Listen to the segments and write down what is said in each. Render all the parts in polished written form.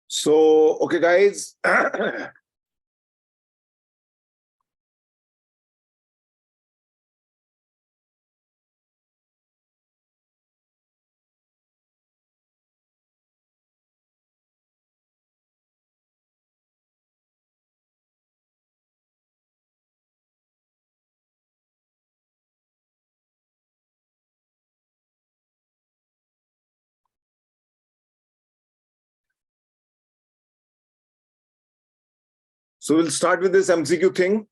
So, okay, guys. So we'll start with this MCQ thing.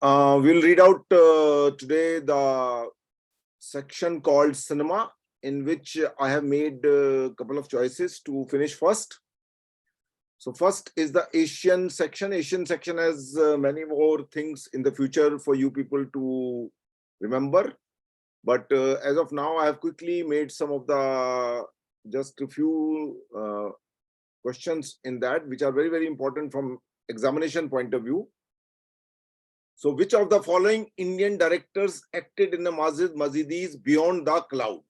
We'll read out today the section called cinema, in which I have made a couple of choices to finish first. So first is the Asian section. Asian section has many more things in the future for you people to remember. But as of now, I have quickly made some of the, just a few questions in that, which are very, very important from examination point of view. So which of the following Indian directors acted in the Masjid Masjidi's Beyond the Cloud?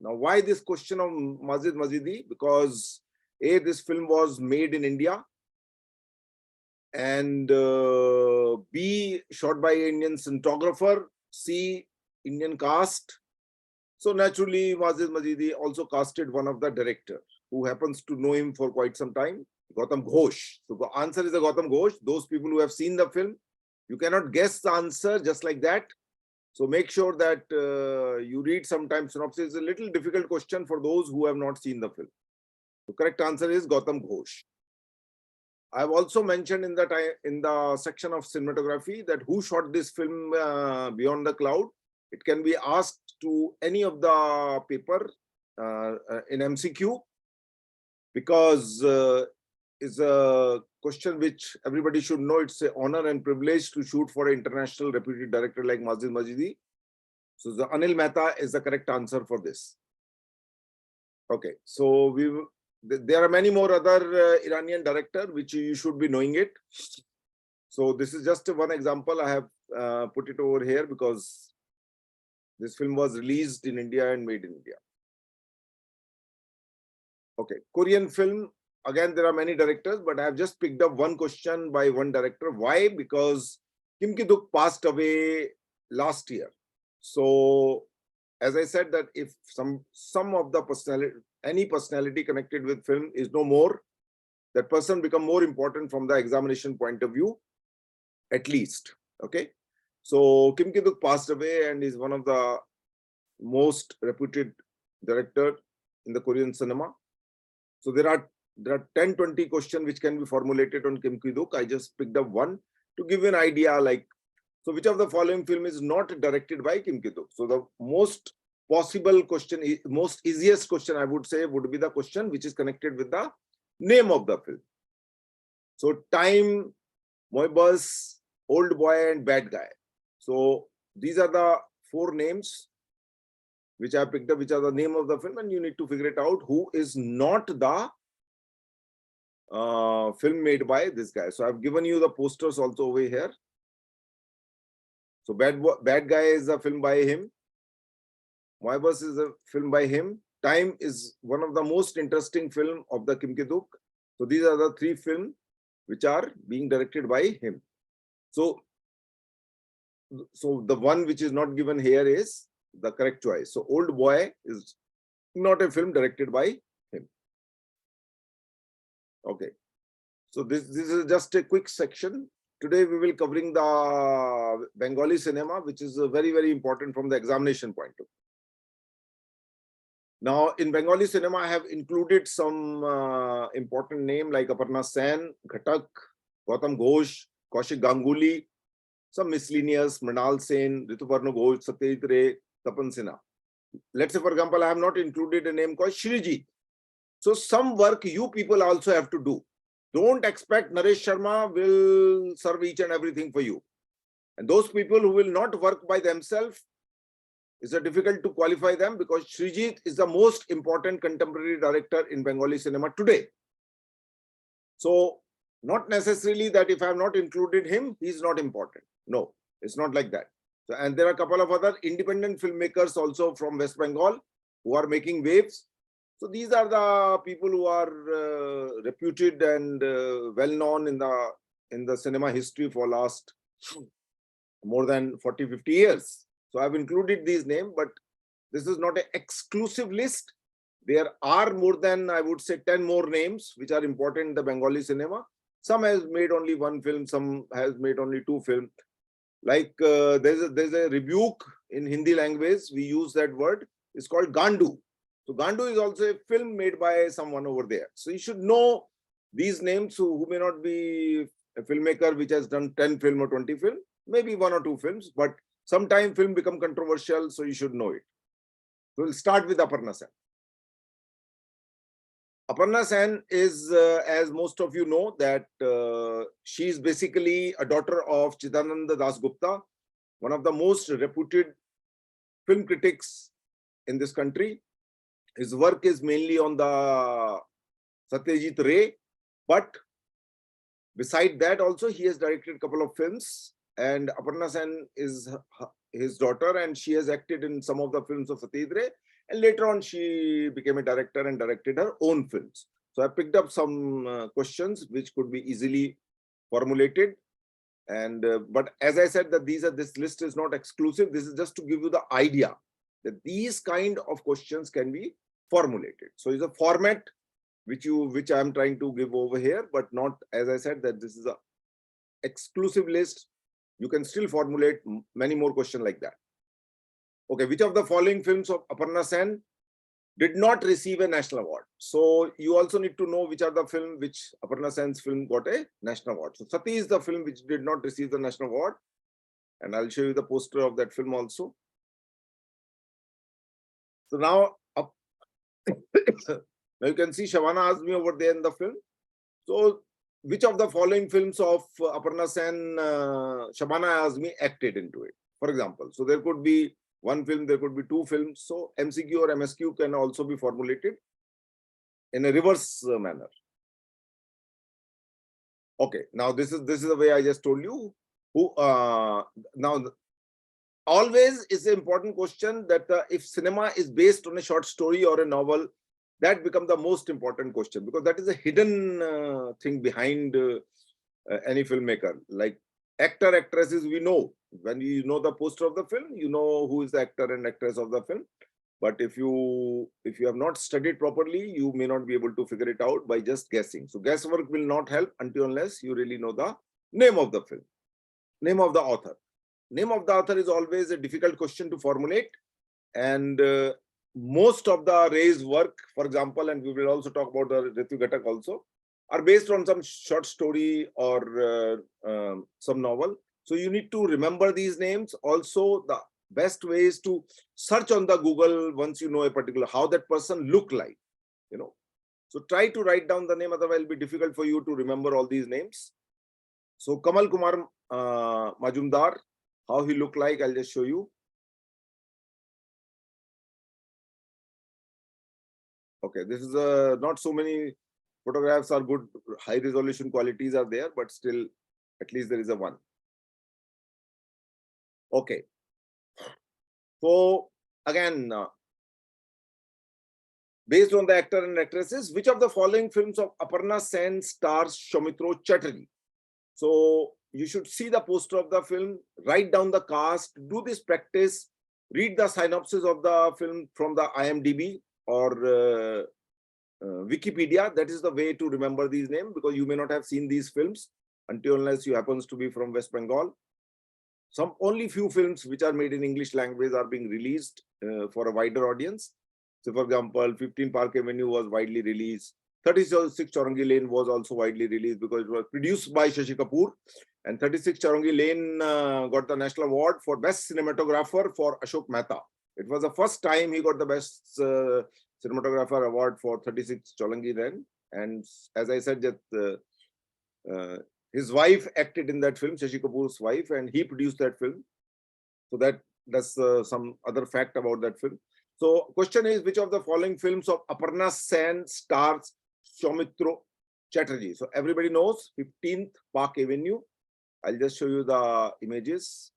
Now, why this question of Masjid Masjidi? Because A, this film was made in India, and B, shot by Indian cinematographer, C, Indian cast. So naturally, Masjid Masjidi also casted one of the directors who happens to know him for quite some time, Gautam Ghosh. So the answer is the Gautam Ghosh. Those people who have seen the film, you cannot guess the answer just like that. So make sure that you read sometimes synopsis. It's a little difficult question for those who have not seen the film. The correct answer is Gautam Ghosh. I've also mentioned in the section of cinematography that who shot this film Beyond the Cloud. It can be asked to any of the paper in MCQ, because it's a question which everybody should know. It's an honor and privilege to shoot for an international reputed director like Masjid Masjidi. So the Anil Mehta is the correct answer for this. Okay, so there are many more other Iranian directors which you should be knowing it. So this is just one example. I have put it over here because this film was released in India and made in India. Okay, Korean film. Again, there are many directors, but I have just picked up one question by one director. Why? Because Kim Ki-duk passed away last year. So, as I said, that if some of the personality, any personality connected with film is no more, that person become more important from the examination point of view, at least. Okay. So Kim Ki-duk passed away and is one of the most reputed director in the Korean cinema. So there are 10-20 questions which can be formulated on Kim Ki-duk. I just picked up one to give you an idea, like, so which of the following film is not directed by Kim Ki-duk? So the most possible question, most easiest question I would say would be the question which is connected with the name of the film. So Time, Moibus, Old Boy and Bad Guy. So these are the four names which I picked up, which are the name of the film, and you need to figure it out who is not the film made by this guy. So I've given you the posters also over here. So Bad Guy is a film by him. Moibus is a film by him. Time is one of the most interesting film of the Kim Ki-duk. So these are the three films which are being directed by him. So the one which is not given here is the correct choice. So Old Boy is not a film directed by him. Okay. So this is just a quick section. Today we will covering the Bengali cinema, which is very, very important from the examination point of view. Now, in Bengali cinema, I have included some important name like Aparna Sen, Ghatak, Gautam Ghosh, Kaushik Ganguly, some miscellaneous, Mrinal Sen, Rituparna Ghosh, Satyajit Ray, Tapan Sinha. Let's say, for example, I have not included a name called Shrijit. So some work you people also have to do. Don't expect Naresh Sharma will serve each and everything for you. And those people who will not work by themselves, it's difficult to qualify them, because Shrijit is the most important contemporary director in Bengali cinema today. So not necessarily that if I have not included him, he is not important. No, it's not like that. So, and there are a couple of other independent filmmakers also from West Bengal who are making waves. So these are the people who are reputed and well known in the cinema history for last more than 40-50 years. So I've included these names, but this is not an exclusive list. There are more than, I would say, 10 more names which are important in the Bengali cinema. Some has made only one film, some has made only two films. Like there's a rebuke in Hindi language, we use that word. It's called Gandu. So Gandu is also a film made by someone over there. So you should know these names who may not be a filmmaker which has done 10 film or 20 film, maybe one or two films, but sometime film become controversial, so you should know it. So we'll start with Aparna Sen. Aparna Sen is, as most of you know, that she is basically a daughter of Chidananda Das Gupta, one of the most reputed film critics in this country. His work is mainly on the Satyajit Ray, but beside that also he has directed a couple of films, and Aparna Sen is his daughter, and she has acted in some of the films of Satyajit Ray, and later on she became a director and directed her own films. So I picked up some questions which could be easily formulated, and but as I said that this list is not exclusive. This is just to give you the idea that these kind of questions can be formulated. So it's a format which I am trying to give over here, but not, as I said, that this is a exclusive list. You can still formulate many more questions like that. Okay, which of the following films of Aparna Sen did not receive a national award? So you also need to know which are the film which Aparna Sen's film got a national award. So Sati is the film which did not receive the national award, and I'll show you the poster of that film also. So now now you can see Shabana Azmi over there in the film. So which of the following films of Aparna Sen, Shabana Azmi acted into it? For example, so there could be one film, there could be two films. So MCQ or MSQ can also be formulated in a reverse manner. Okay, now this is the way I just told you. Who now always is an important question that if cinema is based on a short story or a novel, that becomes the most important question, because that is a hidden thing behind any filmmaker. Like actor, actresses, we know. When you know the poster of the film, you know who is the actor and actress of the film. But if you have not studied properly, you may not be able to figure it out by just guessing. So guesswork will not help until unless you really know the name of the film, name of the author. Name of the author is always a difficult question to formulate, and most of the Ray's work, for example, and we will also talk about the Ritu Ghatak also, are based on some short story or some novel. So you need to remember these names. Also, the best way is to search on the Google once you know a particular, how that person look like, you know. So try to write down the name, otherwise it will be difficult for you to remember all these names. So Kamal Kumar Majumdar, how he looked like, I'll just show you. Okay, this is not so many photographs are good, high resolution qualities are there, but still at least there is a one. Okay. So again, based on the actor and actresses, which of the following films of Aparna Sen stars Soumitra Chatterjee? So you should see the poster of the film, write down the cast, do this practice, read the synopsis of the film from the IMDb or Wikipedia. That is the way to remember these names, because you may not have seen these films until unless you happens to be from West Bengal. Some only few films which are made in English language are being released for a wider audience. So for example, 15 Park Avenue was widely released. 36 Chaurangi Lane was also widely released because it was produced by Shashi Kapoor. And 36 Chaurangi Lane got the National Award for Best Cinematographer for Ashok Mehta. It was the first time he got the Best Cinematographer Award for 36 Chaurangi Lane. And as I said, that his wife acted in that film, Shashi Kapoor's wife, and he produced that film. So that's some other fact about that film. So question is, which of the following films of Aparna Sen stars Soumitra Chatterjee? So everybody knows 15th Park Avenue. I'll just show you the images.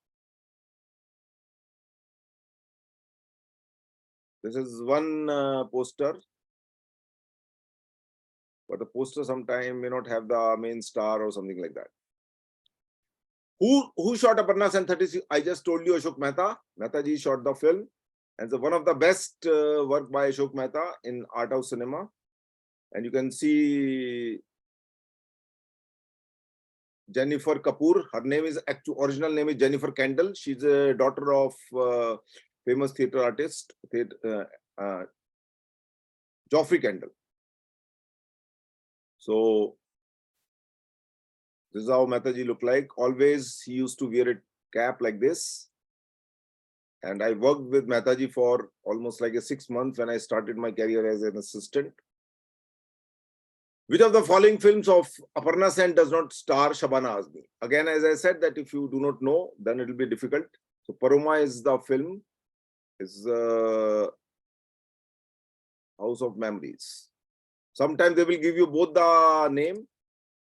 This is one poster. but the poster sometime may not have the main star or something like that. Who shot Aparna Sen 36? I just told you Ashok Mehta. Mehta ji shot the film, and so one of the best work by Ashok Mehta in art house cinema. And you can see Jennifer Kapoor. Her name is original name is Jennifer Kendall. She's a daughter of famous theatre artist Geoffrey Kendall. So this is how Mehtaji looked like. Always he used to wear a cap like this. And I worked with Mehtaji for almost like 6 months when I started my career as an assistant. Which of the following films of Aparna Sen does not star Shabana Azmi? Again, as I said, that if you do not know, then it will be difficult. So Paroma is the film, is House of Memories. Sometimes they will give you both the name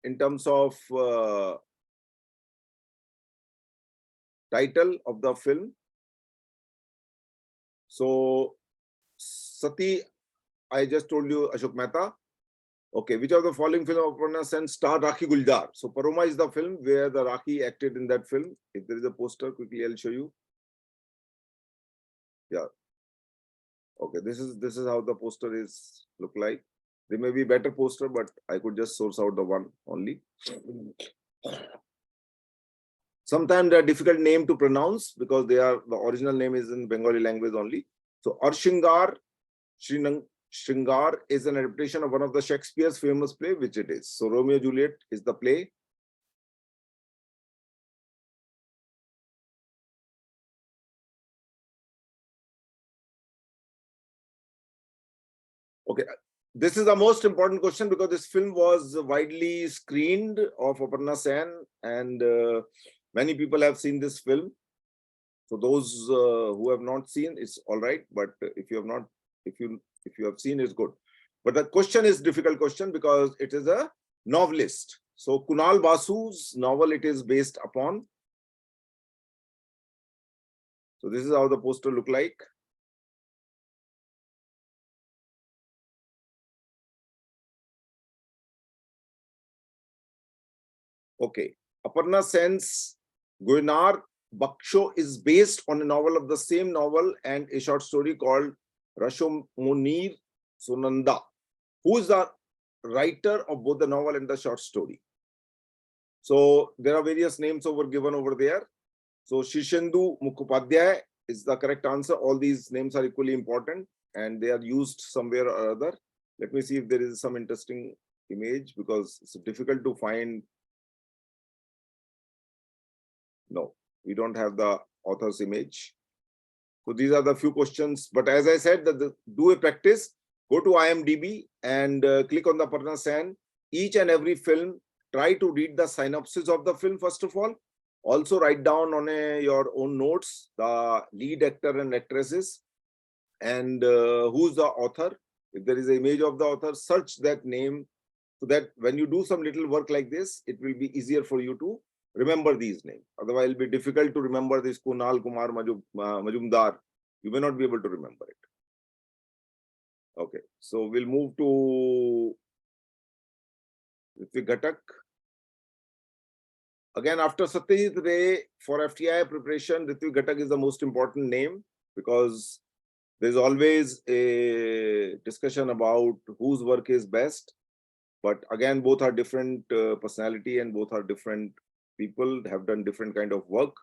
in terms of title of the film. So Sati, I just told you Ashok Mehta. Okay, which of the following film of Aparna Sen starred Rakhi Guljar? So Paroma is the film where the Rakhi acted in that film. If there is a poster, quickly I'll show you. Yeah. Okay, this is how the poster is look like. There may be better poster, but I could just source out the one only. Sometimes they are difficult name to pronounce because the original name is in Bengali language only. So Arshingar Shringar is an adaptation of one of the Shakespeare's famous play, which it is. So Romeo and Juliet is the play. Okay, this is the most important question because this film was widely screened of Aparna Sen, and many people have seen this film. So those who have not seen, it's all right. But if you have not, if you have seen, it's good. But the question is difficult question because it is a novelist. So Kunal Basu's novel it is based upon. So this is how the poster look like. Okay, Aparna Sen's Guinar Baksho is based on a novel of the same novel and a short story called Rashomunir Sunanda. Who is the writer of both the novel and the short story? So there are various names given over there. So Shishendu Mukhopadhyay is the correct answer. All these names are equally important and they are used somewhere or other. Let me see if there is some interesting image because it's difficult to find. No, we don't have the author's image. So these are the few questions. But as I said, do a practice. Go to IMDb and click on the Aparna Sen. Each and every film, try to read the synopsis of the film first of all. Also write down on your own notes the lead actor and actresses and who's the author. If there is an image of the author, search that name so that when you do some little work like this, it will be easier for you to remember these names. Otherwise, it will be difficult to remember this Kunal Kumar Majumdar. You may not be able to remember it. Okay, so we'll move to Ritvik Ghatak. Again, after Satyajit Ray for FTI preparation, Ritvik Ghatak is the most important name because there's always a discussion about whose work is best. But again, both are different personality and both are different people, have done different kind of work.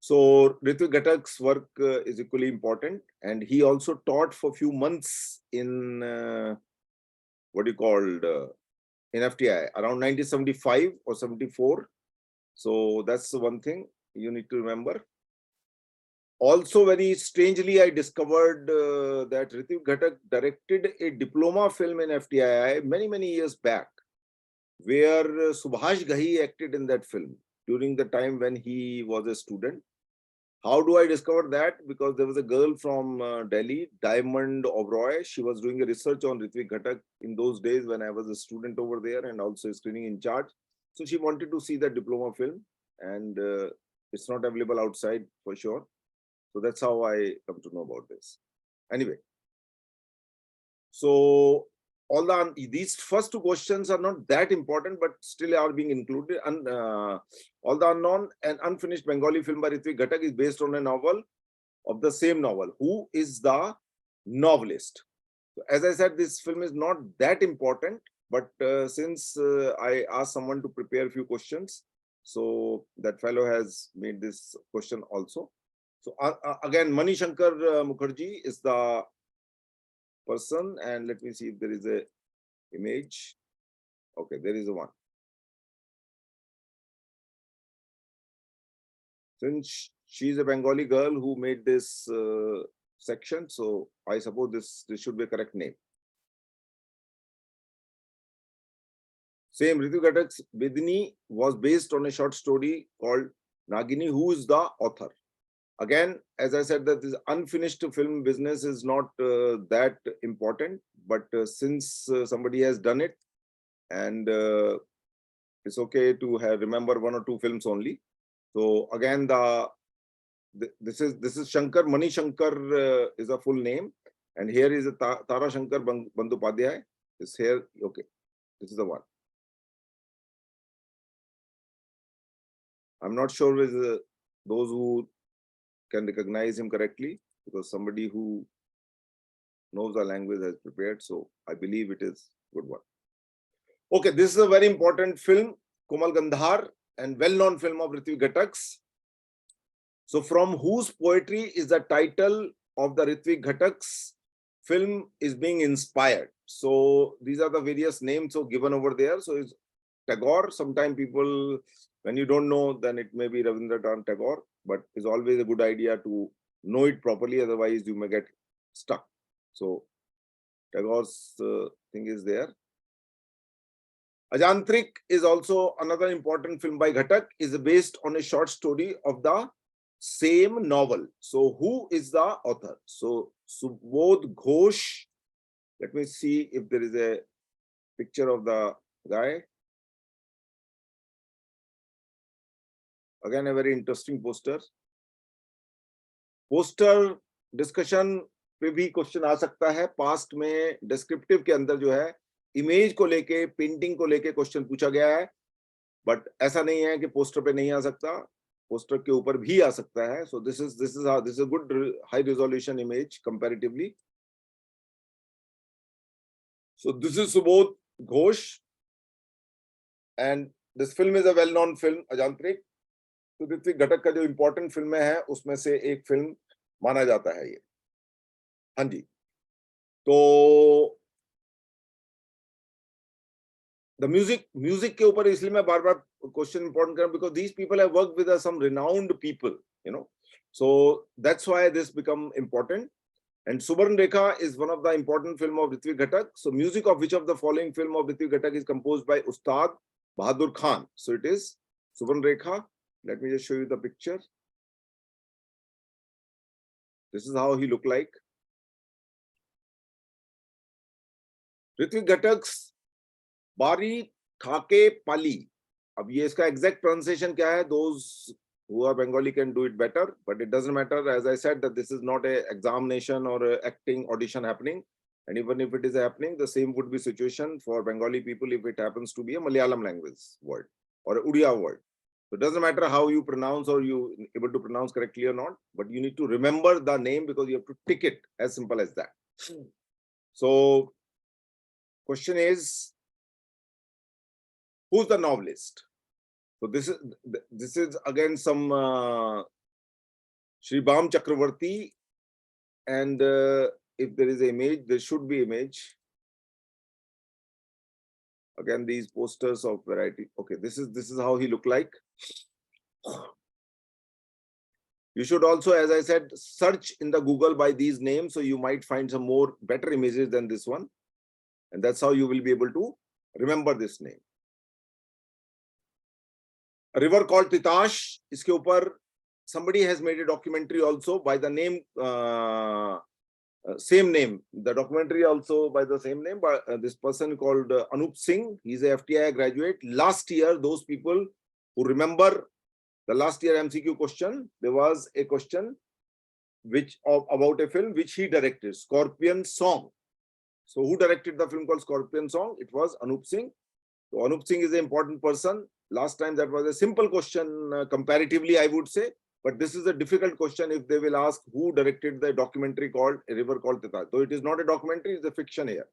So Ritvik Ghatak's work is equally important. And he also taught for a few months in in FTI around 1975 or 74. So that's one thing you need to remember. Also, very strangely, I discovered that Ritvik Ghatak directed a diploma film in FTI many years back, where Subhash Ghai acted in that film during the time when he was a student. How do I discover that? Because there was a girl from Delhi, Diamond Oberoi. She was doing a research on Ritvik Ghatak in those days when I was a student over there and also a screening in charge. So she wanted to see that diploma film and it's not available outside for sure. So that's how I come to know about this. Anyway, so all these first two questions are not that important, but still are being included. And all the unknown and unfinished Bengali film by Ritvik Ghatak is based on a novel of the same novel. Who is the novelist? So as I said, this film is not that important, but since I asked someone to prepare a few questions, so that fellow has made this question also. So again, Mani Shankar Mukherjee is the person, and let me see if there is a image. Okay, there is a one. Since she's a Bengali girl who made this section, so I suppose this should be a correct name. Same, Ritu Ghatak's Bedini was based on a short story called Nagini. Who is the author? Again, as I said, that this unfinished film business is not that important, but since somebody has done it, and it's okay to remember one or two films only. So again, this is Shankar, Mani Shankar is a full name, and here is a Tara Shankar Bandopadhyay is here. Okay, this is the one. I'm not sure with those who can recognize him correctly, because somebody who knows the language has prepared, so I believe it is a good one. Okay, this is a very important film, Komal Gandhar, and well-known film of Ritvik Ghatak's. So from whose poetry is the title of the Ritvik Ghatak's film is being inspired? So these are the various names so given over there. So it's Tagore. Sometimes people, when you don't know, then it may be Rabindranath Tagore, but it's always a good idea to know it properly, otherwise you may get stuck. So Tagore's thing is there. Ajantrik is also another important film by Ghatak, is based on a short story of the same novel. So who is the author? So Subodh Ghosh. Let me see if there is a picture of the guy. Again, a very interesting poster. Poster discussion पे भी question आ सकता है. Past में descriptive के अंदर जो है image को लेके, पेंटिंग को लेके क्वेश्चन पूछा गया है, बट ऐसा नहीं है कि पोस्टर पे नहीं आ सकता, पोस्टर के ऊपर भी आ सकता है. So this is a good high resolution image comparatively. So this is Subodh Ghosh and this film is a well known film, Ajantrik. तो ऋत्विक घटक का जो इंपॉर्टेंट फिल्में हैं उसमें से एक फिल्म माना जाता है ये. हाँ जी. तो द म्यूजिक के ऊपर इसलिए मैं बार बार क्वेश्चन इंपॉर्टेंट कर रहा हूं, because these people have worked with some renowned people, you know, so that's why this become important. And Subharn Rekha is one of the important film of Ritvik Ghatak. So music of which of the following film of Ritvik Ghatak is composed by Ustad Bahadur Khan? So it is Subharn Rekha. Let me just show you the picture. This is how he looked like. Ritvik Ghatak's Bari Thake Pali. अब ये इसका exact pronunciation क्या है? Those who are Bengali can do it better, but it doesn't matter. As I said, that this is not a examination or a acting audition happening, and even if it is happening, the same would be situation for Bengali people if it happens to be a Malayalam language word or a Odia word. So it doesn't matter how you pronounce or you able to pronounce correctly or not, but you need to remember the name because you have to tick it, as simple as that. So question is, who's the novelist? So this is again some Shri Bam Chakravarti, and if there is an image, there should be image. Again, these posters of variety. Okay, this is how he looked like. You should also, as I said, search in the Google by these names, so you might find some more better images than this one, and that's how you will be able to remember this name. A river called Titash. इसके ऊपर somebody has made a documentary also by the name, same name. The documentary also by the same name, by this person called Anup Singh. He's a FTI graduate. Last year, those people who remember the last year MCQ question, there was a question which about a film which he directed, Scorpion Song. So who directed the film called Scorpion Song? It was Anup Singh. So Anup Singh is an important person. Last time that was a simple question comparatively, I would say. But this is a difficult question if they will ask who directed the documentary called A River Called Tita. So it is not a documentary, it's a fiction here.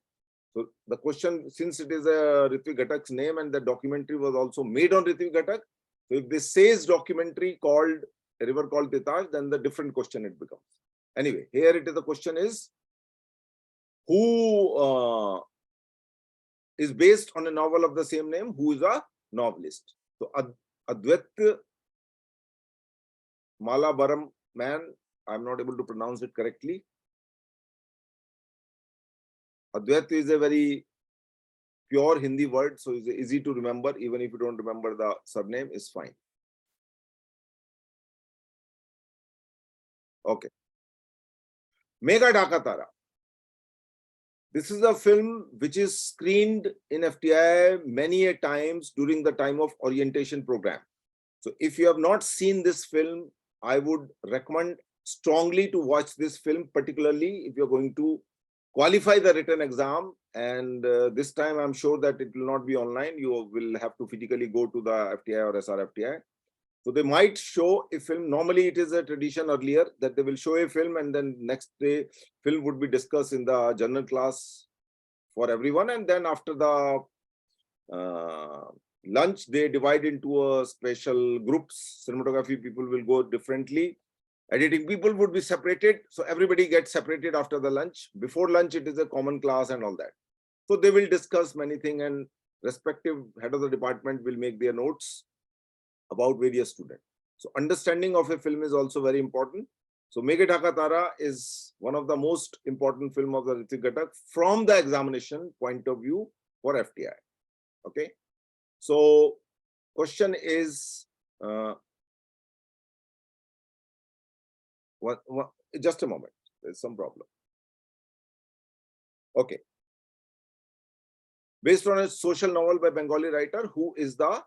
So the question, since it is a Ritvik Ghatak's name and the documentary was also made on Ritvik Ghatak, so if this says documentary called A River Called Tita, then the different question it becomes. Anyway, here it is, the question is, who is based on a novel of the same name, who is a novelist? So Advait Malabaram man, I'm not able to pronounce it correctly. Advait is a very pure Hindi word, so it's easy to remember. Even if you don't remember the surname, is fine. Okay. Megha Dhaka Tara. This is a film which is screened in FTI many a times during the time of orientation program. So if you have not seen this film, I would recommend strongly to watch this film, particularly if you're going to qualify the written exam. And this time I'm sure that it will not be online. You will have to physically go to the FTI or SRFTI. So they might show a film. Normally it is a tradition earlier that they will show a film and then next day film would be discussed in the general class for everyone. And then after the lunch, they divide into a special groups. Cinematography people will go differently. Editing people would be separated. So everybody gets separated after the lunch. Before lunch, it is a common class and all that. So they will discuss many things and respective head of the department will make their notes about various students. So understanding of a film is also very important. So Megha Dhaka Tara is one of the most important film of the Ritvik Ghatak from the examination point of view for FTI. Okay. So question is, just a moment, there's some problem. Okay. Based on a social novel by Bengali writer, who is the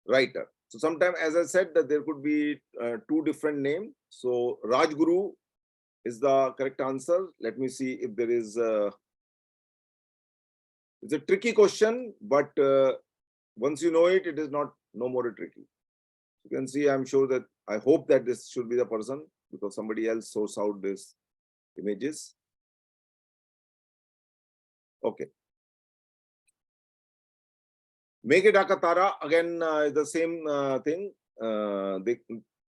writer? So sometimes, as I said, that there could be two different names. So Rajguru is the correct answer. Let me see if there is it's a tricky question, but once you know it, it is no more tricky. You can see, I'm sure that, I hope that this should be the person because somebody else sourced out these images. Okay. Megha Dhaka Tara, again, is the same thing.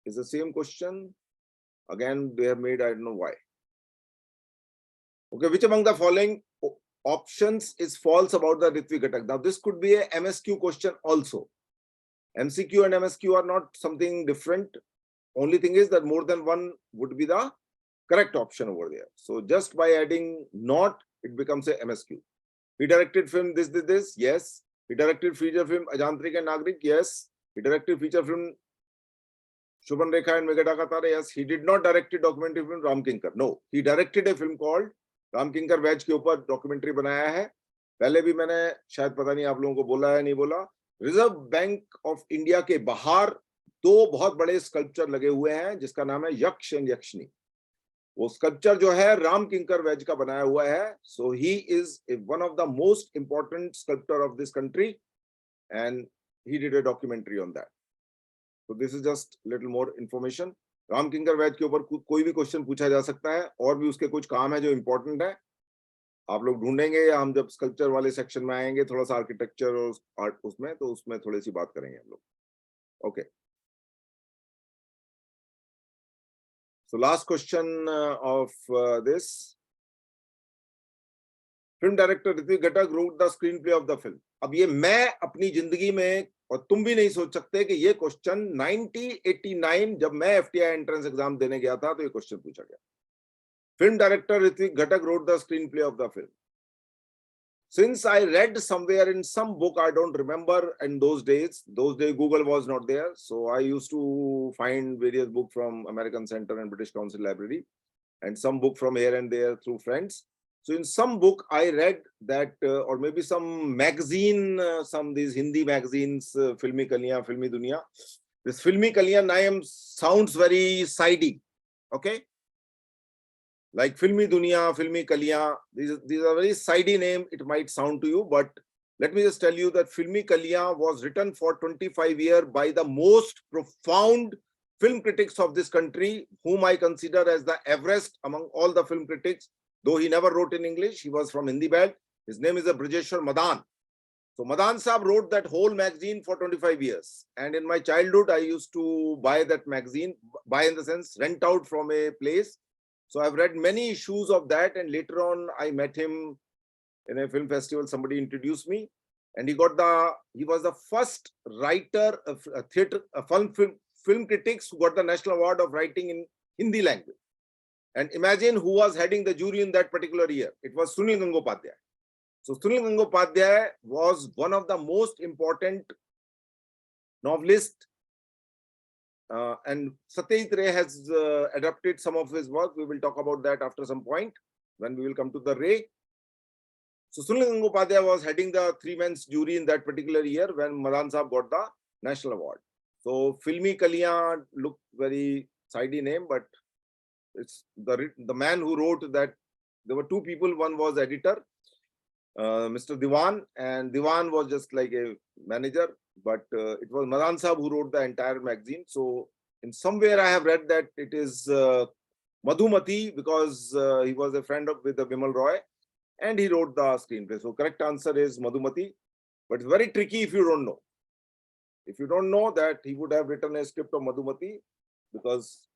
Is the same question. Again, they have made, I don't know why. Okay, which among the following options is false about the Ritvik Ghatak? Now, this could be a MSQ question also. MCQ and MSQ are not something different. Only thing is that more than one would be the correct option over there. So just by adding not, it becomes a MSQ. He directed film this, yes. He directed feature film Ajantrik and Nagrik, yes. He directed feature film Shubhan Rekha and Megha Dhaka Tara, yes. He did not direct a documentary film Ram Kinkar. No, he directed a film called Ram Kinkar Veg के ऊपर documentary बनाया है. पहले भी मैंने शायद पता नहीं आप लोगों को बोला है नहीं बोला. रिजर्व बैंक ऑफ इंडिया के बाहर दो बहुत बड़े स्कल्पचर लगे हुए हैं जिसका नाम है यक्ष एंड यक्षिणी. वो स्कल्पचर जो है राम किंकर वेज का बनाया हुआ है. So he is one of the most important sculptor of this country and he did a documentary on that. So this is just little more information. Ram Kinkar Baij के ऊपर कोई भी क्वेश्चन पूछा जा सकता है और भी उसके कुछ काम है जो इंपॉर्टेंट है. आप लोग ढूंढेंगे या हम जब स्कल्पचर वाले सेक्शन में आएंगे थोड़ा सा आर्किटेक्चर और आर्ट उसमें, तो उसमें थोड़ी सी बात करेंगे हम लोग. Okay. So last question of this. Film director Ritvik Ghatak wrote the screenplay of the film. अब ये मैं अपनी जिंदगी में और तुम भी नहीं सोच सकते कि ये क्वेश्चन 1989 जब मैं FTI एंट्रेंस एग्जाम देने गया था तो ये क्वेश्चन पूछा गया. Film director Ritvik Ghatak wrote the screenplay of the film. Since I read somewhere in some book, I don't remember in those days Google was not there. So I used to find various books from American Center and British Council Library and some book from here and there through friends. So in some book I read that, or maybe some magazine, some these Hindi magazines, Filmi Kaliyan, Filmi Duniya. This Filmi Kaliyan name sounds very sidey. Okay. like Filmi Dunia, Filmi Kaliyan. These are very sidey name, it might sound to you, but let me just tell you that Filmi Kaliyan was written for 25 years by the most profound film critics of this country, whom I consider as the Everest among all the film critics. Though he never wrote in English, he was from Hindi belt. His name is Brajeshwar Madan. So Madan Saab wrote that whole magazine for 25 years. And in my childhood, I used to buy that magazine, buy in the sense, rent out from a place. So I've read many issues of that. And later on, I met him in a film festival. Somebody introduced me. And he was the first writer of film critics who got the National Award of Writing in Hindi language. And imagine who was heading the jury in that particular year. It was Sunil Gangopadhyay. So Sunil Gangopadhyay was one of the most important novelists, and Satyajit Ray has adapted some of his work. We will talk about that after some point when we will come to the Ray. So Sunil Gangopadhyay was heading the three-men's jury in that particular year when Madan Saab got the National Award. So Filmi Kaliyan looked very sidey name, but it's the man who wrote that. There were two people. One was editor, Mr. Diwan, and Diwan was just like a manager, but it was Madan Saab who wrote the entire magazine. So in somewhere I have read that it is Madhumati, because he was a friend with Bimal Roy, and he wrote the screenplay. So correct answer is Madhumati, but it's very tricky if you don't know. If you don't know that he would have written a script of Madhumati, because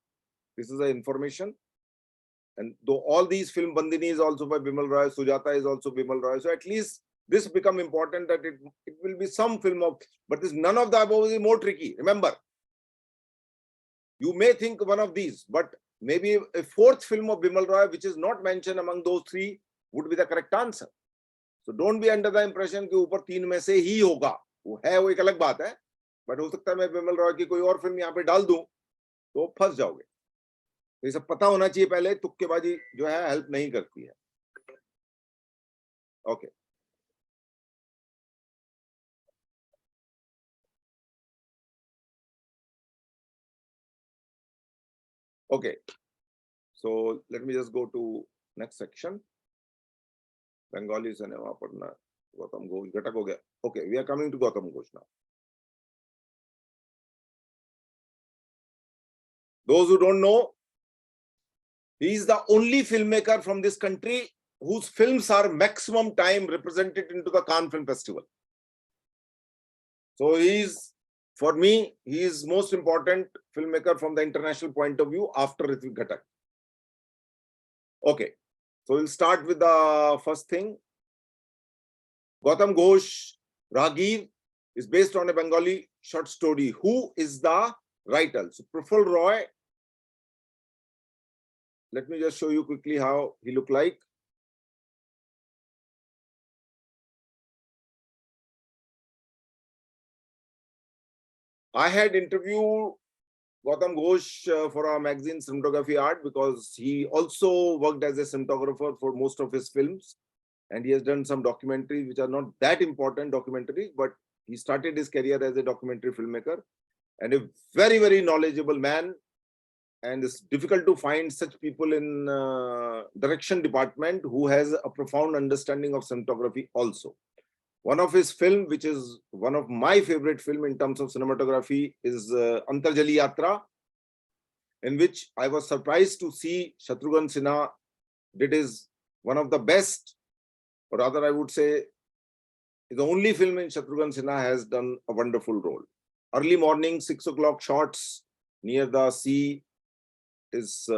this is the information. And though all these film Bandini is also by Bimal Roy, Sujata is also Bimal Roy. So at least this become important that it will be some film of, but this none of the above is more tricky. Remember, you may think one of these, but maybe a fourth film of Bimal Roy, which is not mentioned among those three, would be the correct answer. So don't be under the impression कि ऊपर तीन में से ही होगा. वो है, वो एक अलग बात है. But हो सकता है मैं बिमल रॉय की कोई और फिल्म यहाँ पे डाल दूं, तो फंस जाओगे. ये सब पता होना चाहिए पहले. तुक्केबाजी जो है हेल्प नहीं करती है. Okay. Okay. So let me just go to next section. Bengali cinema padna. Gautam Ghosh घटक हो गया. Okay, we are coming to Gautam Ghosh now. Those who don't know, he is the only filmmaker from this country whose films are maximum time represented into the Cannes Film Festival. So for me, he is most important filmmaker from the international point of view after Ritvik Ghatak. Okay, so we'll start with the first thing. Gautam Ghosh, Ragir, is based on a Bengali short story. Who is the writer? So Praful Roy. Let me just show you quickly how he looked like. I had interviewed Gautam Ghosh for our magazine Cinematography Art, because he also worked as a cinematographer for most of his films, and he has done some documentaries which are not that important documentaries, but he started his career as a documentary filmmaker and a very, very knowledgeable man. And it's difficult to find such people in direction department who has a profound understanding of cinematography also. One of his film, which is one of my favorite film in terms of cinematography, is Antarjali Yatra, in which I was surprised to see Shatrughan Sinha did is one of the best, or rather I would say the only film in Shatrughan Sinha has done a wonderful role. Early morning, 6 o'clock shots near the sea is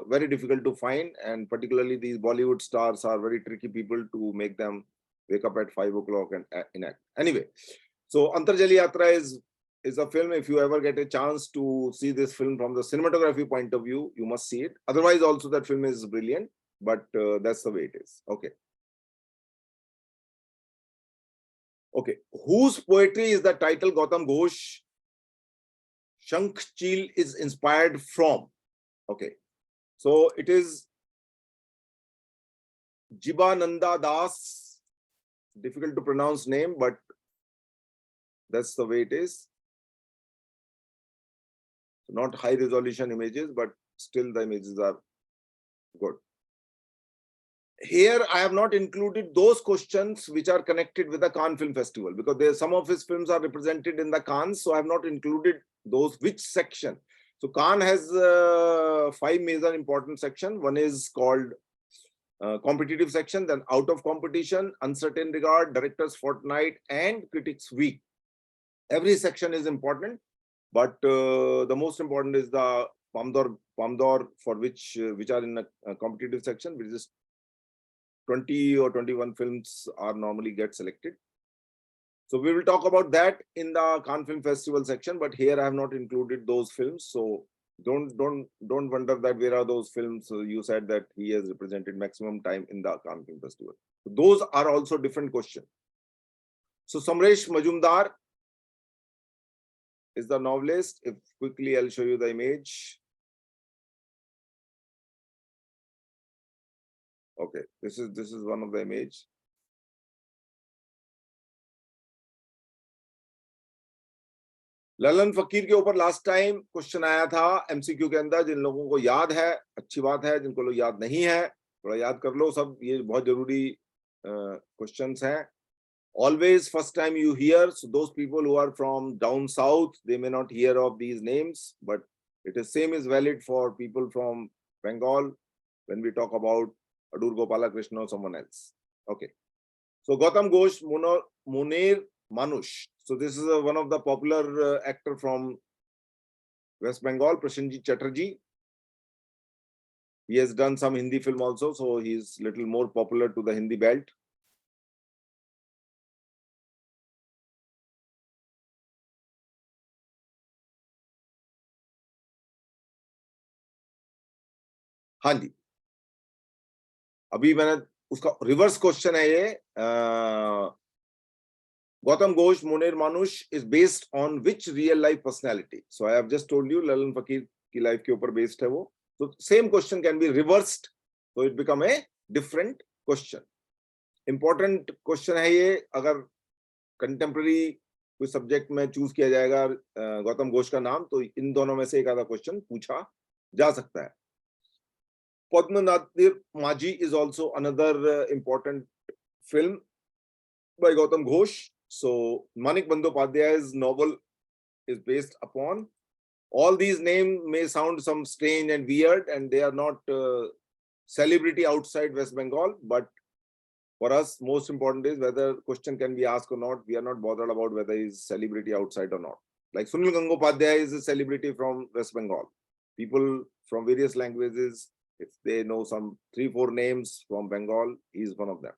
very difficult to find, and particularly these Bollywood stars are very tricky people to make them wake up at 5 o'clock and enact. Anyway, so Antarjali Yatra is a film. If you ever get a chance to see this film from the cinematography point of view, you must see it. Otherwise, also that film is brilliant, but that's the way it is. Okay. Okay. Whose poetry is the title Gautam Ghosh Shankh Cheel is inspired from? Okay. So it is Jibananda Das. Difficult to pronounce name, but that's the way it is. Not high resolution images, but still the images are good. here I have not included those questions which are connected with the Cannes Film Festival, because there some of his films are represented in the Cannes, so I have not included those. Which section? So Cannes has 5 major important sections. One is called competitive section, then out of competition, uncertain regard, director's fortnight, and critics week. Every section is important, but the most important is the Palme for which are in a competitive section, which is 20 or 21 films are normally get selected. So we will talk about that in the Cannes Film Festival section, but here I have not included those films. So don't wonder that where are those films. So you said that he has represented maximum time in the Cannes Film Festival. So those are also different questions. So Samresh Majumdar is the novelist. If quickly I'll show you the image. Okay, this is one of the image. Lalan फकीर के ऊपर last time question आया था MCQ के अंदर. जिन लोगों को याद है अच्छी बात है, जिनको लोग याद नहीं है थोड़ा याद कर लो सब. ये बहुत जरूरी क्वेश्चंस हैं. Always first time you hear, so those people who are from down south, they may not hear of these names, but it is same is valid for people from Bengal when we talk about Adur Gopalakrishna or someone else. Okay, so Gautam Ghosh, Munir Manush. So this is one of the popular actor from West Bengal, Prashanjit Chatterjee. He has done some Hindi film also, so he is little more popular to the Hindi belt. हाँ जी, अभी मैंने उसका reverse question है ये. Gautam Ghosh, Munir Manush is based on which real life personality? So I have just told you Lalan Fakir की life के ऊपर based है वो. So same question can be reversed, so it become a different question. Important question है ये. अगर contemporary कोई subject में चूज किया जाएगा गौतम घोष का नाम, तो इन दोनों में से एक आधा क्वेश्चन पूछा जा सकता है. Padmanath Maji is also another important film by Gautam Ghosh. So Manik Bandyopadhyay's novel is based upon. All these names may sound some strange and weird, and they are not celebrity outside West Bengal, but for us, most important is whether question can be asked or not. We are not bothered about whether he is celebrity outside or not. Like Sunil Gangopadhyay is a celebrity from West Bengal. People from various languages, if they know some 3-4 names from Bengal, he is one of them.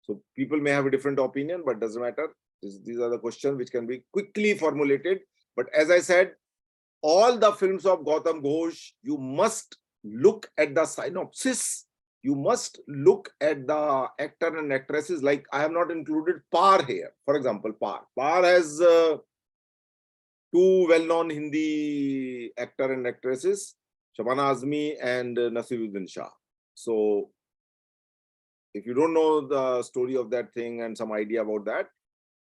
So people may have a different opinion, but doesn't matter. These are the questions which can be quickly formulated. But as I said, all the films of Gautam Ghosh, you must look at the synopsis. You must look at the actor and actresses. Like I have not included Par here. For example, Par. Par has 2 well-known Hindi actor and actresses, Shabana Azmi and Nasiruddin Shah. So if you don't know the story of that thing and some idea about that,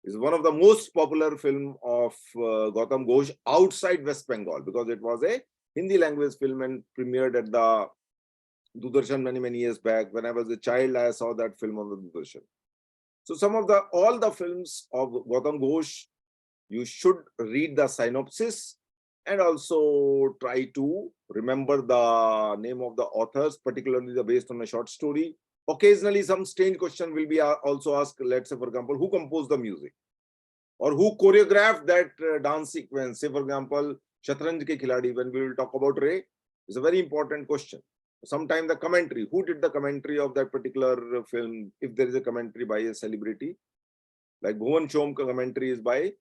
it's one of the most popular film of Gautam Ghosh outside West Bengal, because it was a Hindi language film and premiered at the Doordarshan many years back. When I was a child, I saw that film on the Doordarshan. So all the films of Gautam Ghosh, you should read the synopsis and also try to remember the name of the authors, particularly based on a short story. Occasionally, some strange question will be also asked. Let's say, for example, who composed the music or who choreographed that dance sequence? Say, for example, Shatranj ke Khiladi, when we will talk about Ray, is a very important question. Sometimes the commentary, who did the commentary of that particular film? If there is a commentary by a celebrity, like Bhuvan Shom ka commentary is by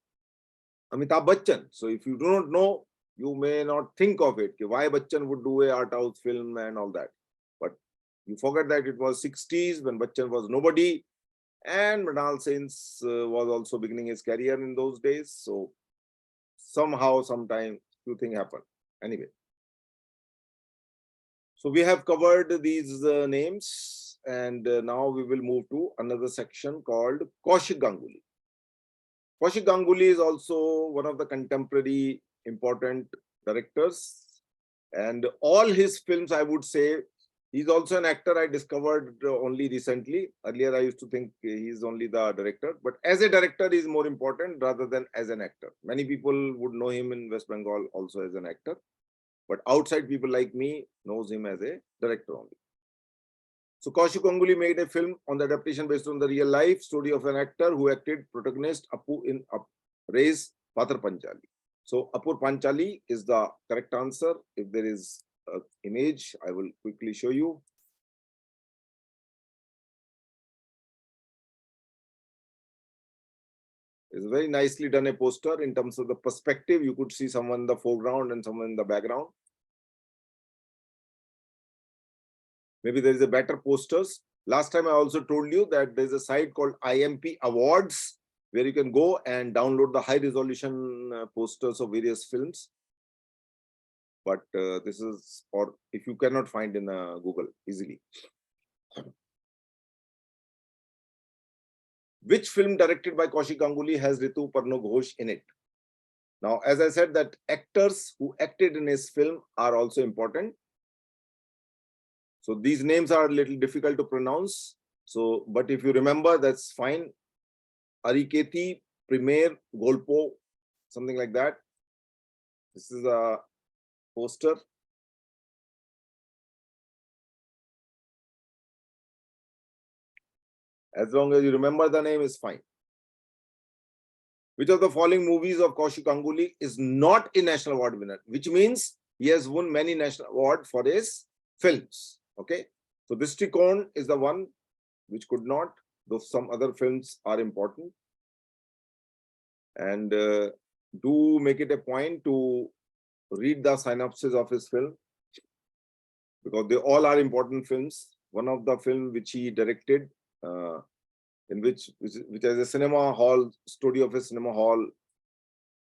Amitabh Bachchan. So if you do not know, you may not think of it. Why Bachchan would do a art house film and all that. But you forget that it was 60s when Bachchan was nobody, and Mrinal Sen was also beginning his career in those days. So somehow, sometime, few things happen. Anyway. So we have covered these names, and now we will move to another section called Kaushik Ganguly. Kaushik Ganguly is also one of the contemporary important directors, and all his films, I would say, He's also an actor I discovered only recently. Earlier, I used to think he's only the director, but as a director, he's more important rather than as an actor. Many people would know him in West Bengal also as an actor, but outside people like me knows him as a director only. So Kaushik Ganguly made a film on the adaptation based on the real life story of an actor who acted protagonist Apu in Ray's Pathar Panchali. So Apur Panchali is the correct answer. If there is an image, I will quickly show you. It's very nicely done a poster in terms of the perspective. You could see someone in the foreground and someone in the background. Maybe there is a better posters. Last time I also told you that there's a site called IMP Awards where you can go and download the high resolution posters of various films. But this is, or if you cannot find in Google easily. Which film directed by Kaushik Ganguly has Ritu Parno Ghosh in it? Now, as I said, that actors who acted in his film are also important. So these names are a little difficult to pronounce. So, but if you remember, that's fine. Ariketi, Premier, Golpo, something like that. This is a poster. As long as you remember the name is fine. Which of the following movies of Kaushik Ganguly is not a national award winner? Which means he has won many national awards for his films. Okay. So Dristikon is the one which could not, though some other films are important. And do make it a point to read the synopsis of his film, because they all are important films. One of the film which he directed, in which has a cinema hall, story of a cinema hall.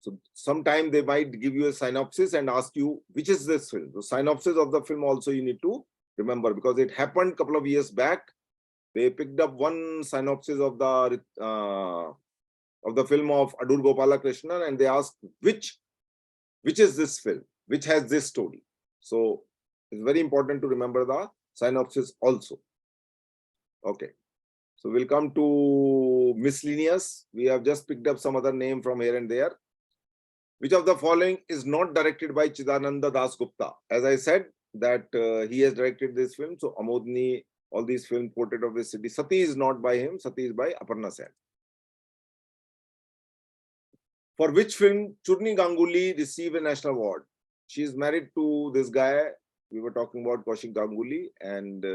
So sometime they might give you a synopsis and ask you, which is this film? The synopsis of the film also you need to remember, because it happened a couple of years back. They picked up one synopsis of the film of Adur Gopala Krishnan, and they asked, which is this film? Which has this story? So it's very important to remember the synopsis also. Okay. So we'll come to miscellaneous. We have just picked up some other name from here and there. Which of the following is not directed by Chidananda Das Gupta? As I said, that he has directed this film. So Amodni, all these films, Portrait of a City. Sati is not by him. Sati is by Aparna Sen. For which film Churni Ganguly received a national award? She is married to this guy. We were talking about Kaushik Ganguly, and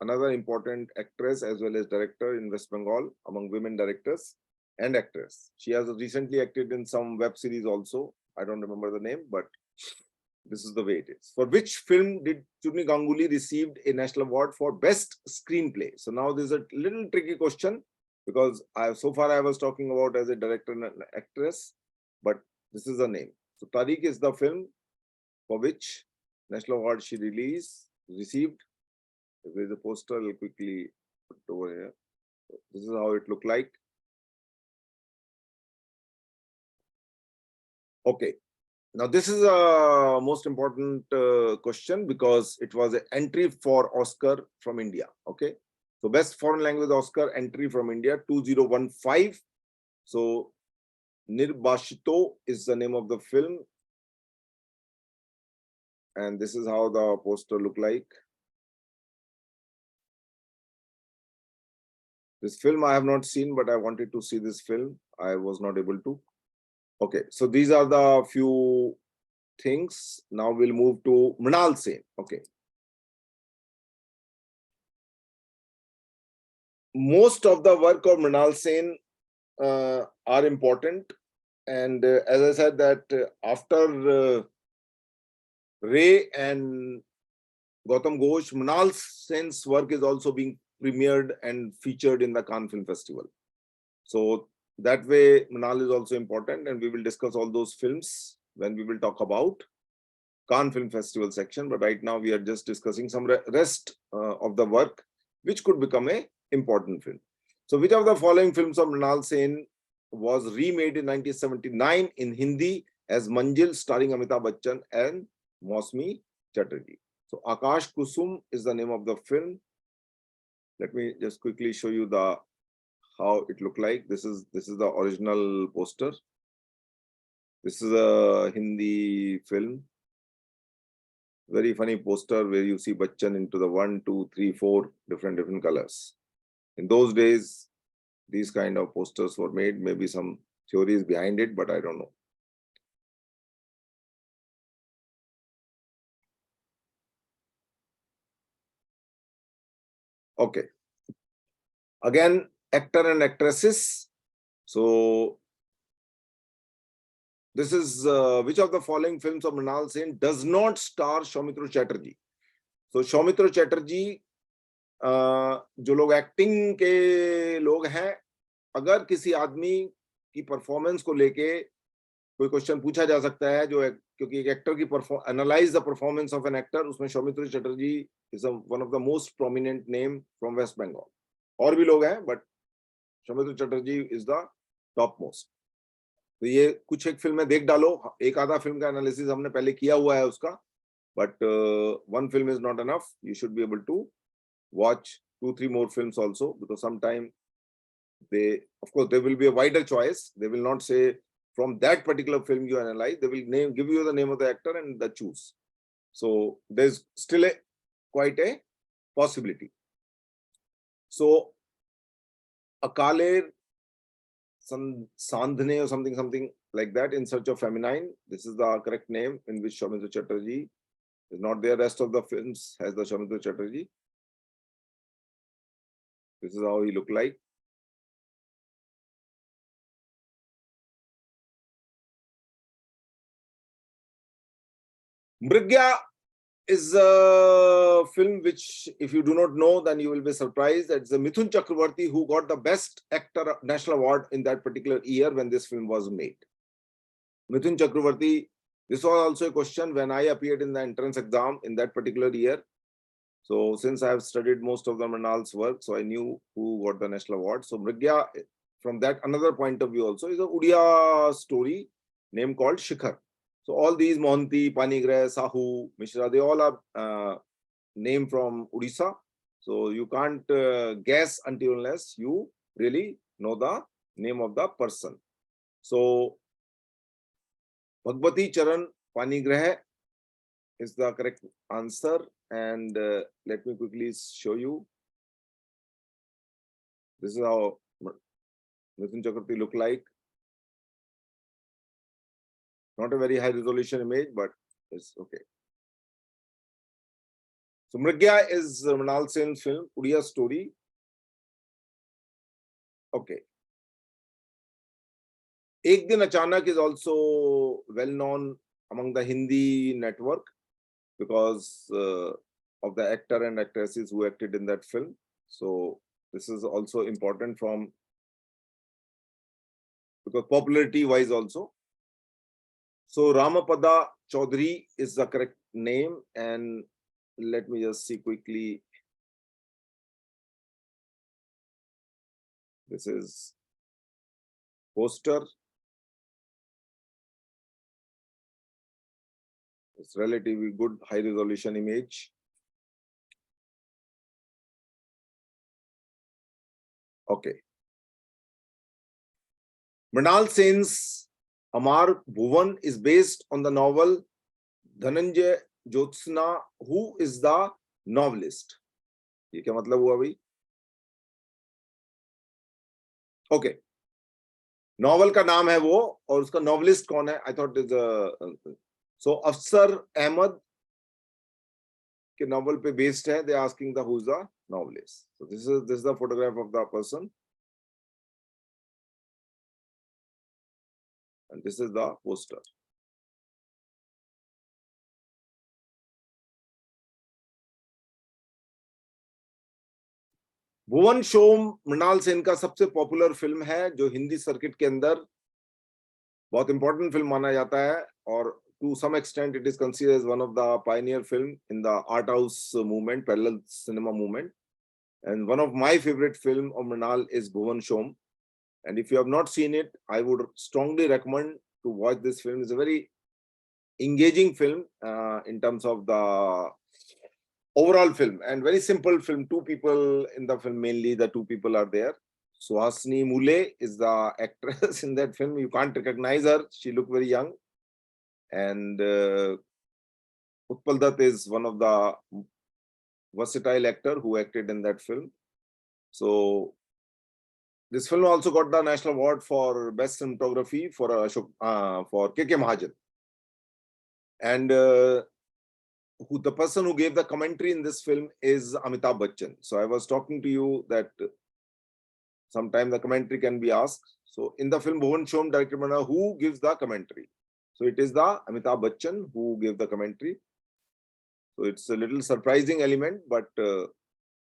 another important actress as well as director in West Bengal among women directors and actors. She has recently acted in some web series also. I don't remember the name, but this is the way it is. For which film did Churni Ganguly received a national award for best screenplay? So now there's a little tricky question, because so far I was talking about as a director and an actress, but this is the name. So Tariq is the film for which national award she received. If there is a poster, I'll quickly put it over here. So this is how it looked like. Okay. Now this is a most important question, because it was an entry for Oscar from India. Okay. So best foreign language Oscar entry from India 2015. So Nirbashito is the name of the film. And this is how the poster looked like. This film I have not seen, but I wanted to see this film. I was not able to. Okay, so these are the few things. Now we'll move to Mrinal Sen. Okay. Most of the work of Mrinal Sen are important. And as I said that after Ray and Gautam Ghosh, Mrinal Sen's work is also being premiered and featured in the Cannes Film Festival. So that way, Mrinal is also important, and we will discuss all those films when we will talk about Cannes Film Festival section. But right now, we are just discussing some rest of the work, which could become a important film. So which of the following films of Mrinal Sen was remade in 1979 in Hindi as Manjil, starring Amitabh Bachchan and Mosmi Chatterjee? So Akash Kusum is the name of the film. Let me just quickly show you the how it looked like. This is the original poster. This is a Hindi film. Very funny poster where you see Bachchan into the 1, 2, 3, 4 different colors. In those days, these kind of posters were made. Maybe some theories behind it, but I don't know. Okay. Again, actor and actresses. So this is which of the following films of Mrinal Sen does not star Soumitra Chatterjee? So Soumitra Chatterjee, जो लोग acting के लोग हैं, अगर किसी आदमी की performance को लेके कोई क्वेश्चन पूछा जा सकता है, जो क्योंकि एक एक्टर की analyse the performance of an actor, उसमें Soumitra Chatterjee is one of the most prominent name from waste Bengal. और भी लोग हैं, but Soumitra Chatterjee is the top most. तो ये कुछ एक फिल्में देख डालो, एक आधा फिल्म का एनालिसिस हमने पहले किया हुआ है उसका, but one film is not enough. You should be able to watch 2-3 more films also, because sometime of course there will be a wider choice. They will not say from that particular film you analyze. They will give you the name of the actor and the choose. So there's still quite a possibility. So Akale Sandhne or something like that, in search of feminine. This is the correct name in which Soumitra Chatterjee is not there. Rest of the films has the Soumitra Chatterjee. This is how he looked like. Mrigya is a film which, if you do not know, then you will be surprised. It's a Mithun Chakravarti who got the Best Actor National Award in that particular year when this film was made. Mithun Chakravarti, this was also a question when I appeared in the entrance exam in that particular year. So since I have studied most of the Mrinal's work, so I knew who got the national award. So Mrigya, from that another point of view also, is a Odia story name called Shikhar. So all these Mohanty, Panigrahi, Sahu, Mishra, they all are named from Odisha. So you can't guess until unless you really know the name of the person. So Bhagwati Charan Panigrahi is the correct answer. And let me quickly show you. This is how Mithun Chakravarti look like. Not a very high resolution image, but it's okay. So Mrigya is Mrinal Sen's film, Odia story. Okay. Ek Din Achanak is also well known among the Hindi network because of the actor and actresses who acted in that film. So this is also important because popularity wise also. So Ramapada Chaudhary is the correct name, and let me just see quickly. This is poster. It's relatively good high resolution image. Okay. Mrinal Sen's Amar Bhuvan is based on the novel Dhananjay Jyotsna. Who is the novelist? ये क्या मतलब हुआ भाई? Okay. Novel का नाम है वो, और उसका नॉवलिस्ट कौन है? I thought it's so अफसर अहमद के नॉवल पे बेस्ड है. They are asking the who's the novelist. So this is the photograph of the person, and this is the poster. भुवन शोम मृणाल सेन का सबसे पॉपुलर फिल्म है, जो हिंदी सर्किट के अंदर बहुत इंपॉर्टेंट फिल्म माना जाता है, और to some extent it is considered as one of the pioneer film in the art house movement, parallel cinema movement. And one of my favorite film of Mrinal is Bhuvan Shom. And if you have not seen it, I would strongly recommend to watch this film. It's a very engaging film in terms of the overall film, and very simple film. Two people in the film, mainly the two people are there. Suhasini Mule is the actress in that film. You can't recognize her. She looked very young. And Utpal Dutt is one of the versatile actor who acted in that film. So this film also got the National Award for Best Cinematography for K.K. Mahajan. And who the person who gave the commentary in this film is Amitabh Bachchan. So I was talking to you that sometime the commentary can be asked. So in the film Bhuvan Shom directed by who gives the commentary? So it is the Amitabh Bachchan who gave the commentary. So it's a little surprising element, but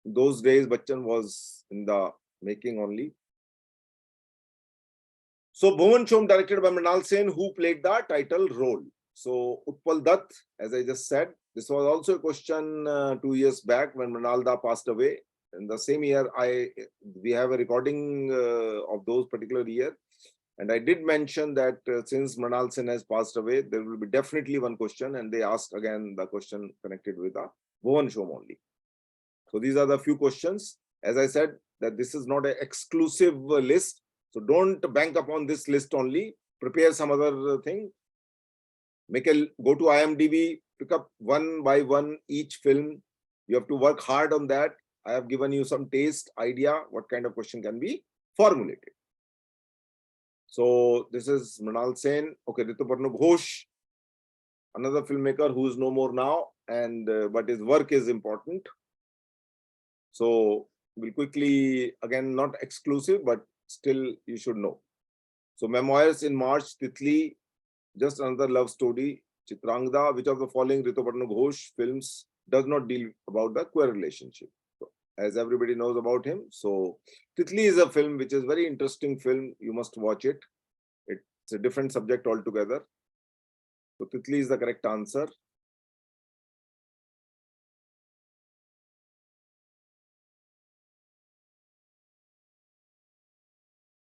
those days Bachchan was in the making only. So Bhuvan Shom directed by Mrinal Sen, who played the title role. So Utpal Dutt, as I just said, this was also a question 2 years back when Mrinal Da passed away. In the same year, we have a recording of those particular year. And I did mention that since Mrinal Sen has passed away, there will be definitely one question. And they asked again the question connected with the Bhuvan Shom only. So these are the few questions. As I said, that this is not an exclusive list. So don't bank upon this list only. Prepare some other thing. Go to IMDb, pick up one by one each film. You have to work hard on that. I have given you some taste, idea, what kind of question can be formulated. So this is Mrinal Sen. Okay, Rituparna Ghosh, another filmmaker who is no more now, and but his work is important. So we'll quickly, again, not exclusive, but still you should know. So Memoirs in March, Titli, just another love story. Chitrangda, which of the following Rituparna Ghosh films does not deal about the queer relationship? So, as everybody knows about him. So Titli is a film which is very interesting film. You must watch it. It's a different subject altogether. So Titli is the correct answer.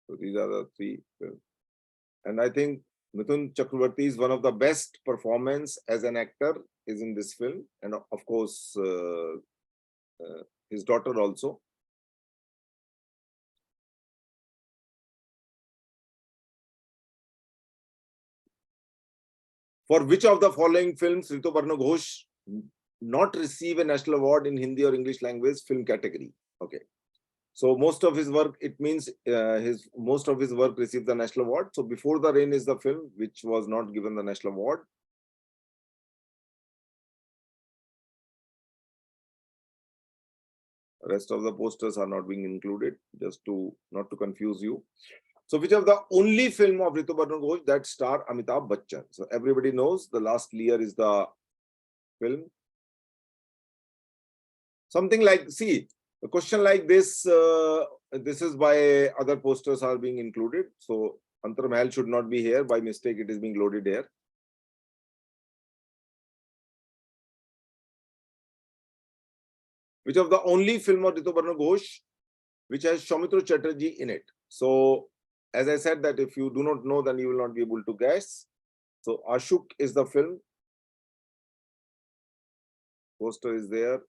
So these are the three films. And I think Mithun Chakravarti is one of the best performance as an actor is in this film. And of course, his daughter also. For which of the following films Rituparna Ghosh not receive a national award in Hindi or English language film category? Okay. So most of his work, it means most of his work received the national award. So Before the Rain is the film which was not given the national award. Rest of the posters are not being included, just to not to confuse you. So which of the only film of Rituparna Ghosh that star Amitabh Bachchan? So everybody knows The Last Lear is the film. Something like, see, a question like this, this is why other posters are being included. So Antar Mahal should not be here. By mistake, it is being loaded here. Which of the only film of Rituparna Ghosh which has Soumitra Chatterjee in it? So, as I said, that if you do not know, then you will not be able to guess. So, Ashuk is the film. Poster is there.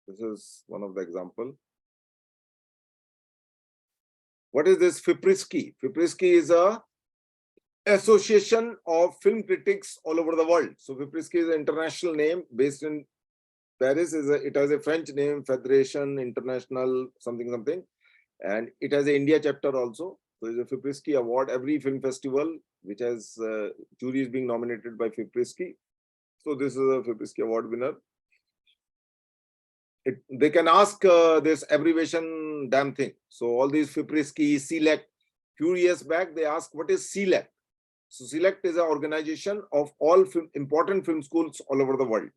This is one of the example. What is this FIPRISKI? FIPRISKI is a association of film critics all over the world. So, FIPRISKI is an international name based in Paris. It has a French name, Federation International something, and it has an India chapter also. So it's a FIPRISKI award. Every film festival which has jury is being nominated by FIPRISKI. So this is a FIPRISKI award winner. They can ask this abbreviation damn thing. So all these FIPRISKI, SELECT. Few years back they asked what is SELECT. So SELECT is an organization of all important film schools all over the world.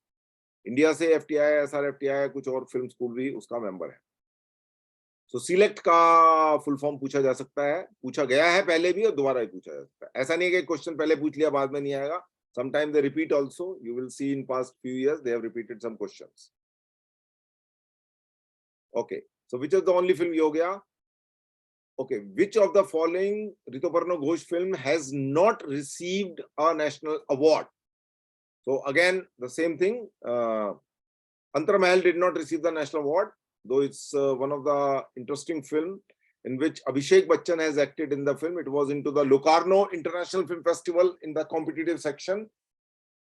India से FTI, SRFTI, कुछ और film school भी उसका member है. सो select का full form पूछा जा सकता है, पूछा गया है पहले भी और दोबारा भी पूछा जा सकता है. ऐसा नहीं है कि क्वेश्चन पहले पूछ लिया बाद में नहीं आएगा. Sometimes they repeat also. You will see in past few years they have repeated some questions. Okay. So which is the only film ये हो गया? Okay. Which of the following Rituparna Ghosh film has not received a national award? So again, the same thing. Antarmahal did not receive the national award, though it's one of the interesting film in which Abhishek Bachchan has acted in the film. It was into the Locarno International Film Festival in the competitive section.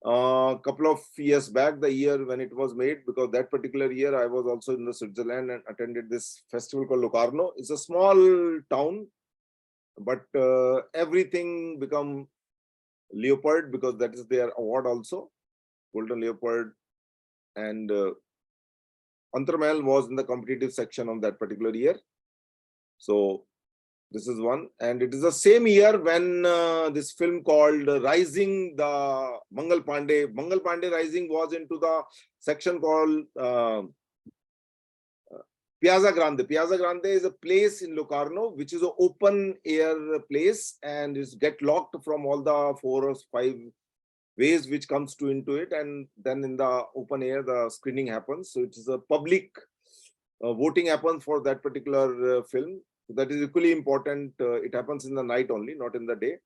Couple of years back, the year when it was made, because that particular year I was also in the Switzerland and attended this festival called Locarno. It's a small town, but everything become Leopard because that is their award also, Golden Leopard. And Antarmahal was in the competitive section of that particular year. So this is one. And it is the same year when this film called Rising, the Mangal Pandey Rising was into the section called Piazza Grande. Piazza Grande is a place in Locarno, which is an open air place and is get locked from all the 4 or 5 ways which comes to into it. And then in the open air, the screening happens. So it is a public voting happens for that particular film. So that is equally important. It happens in the night only, not in the day.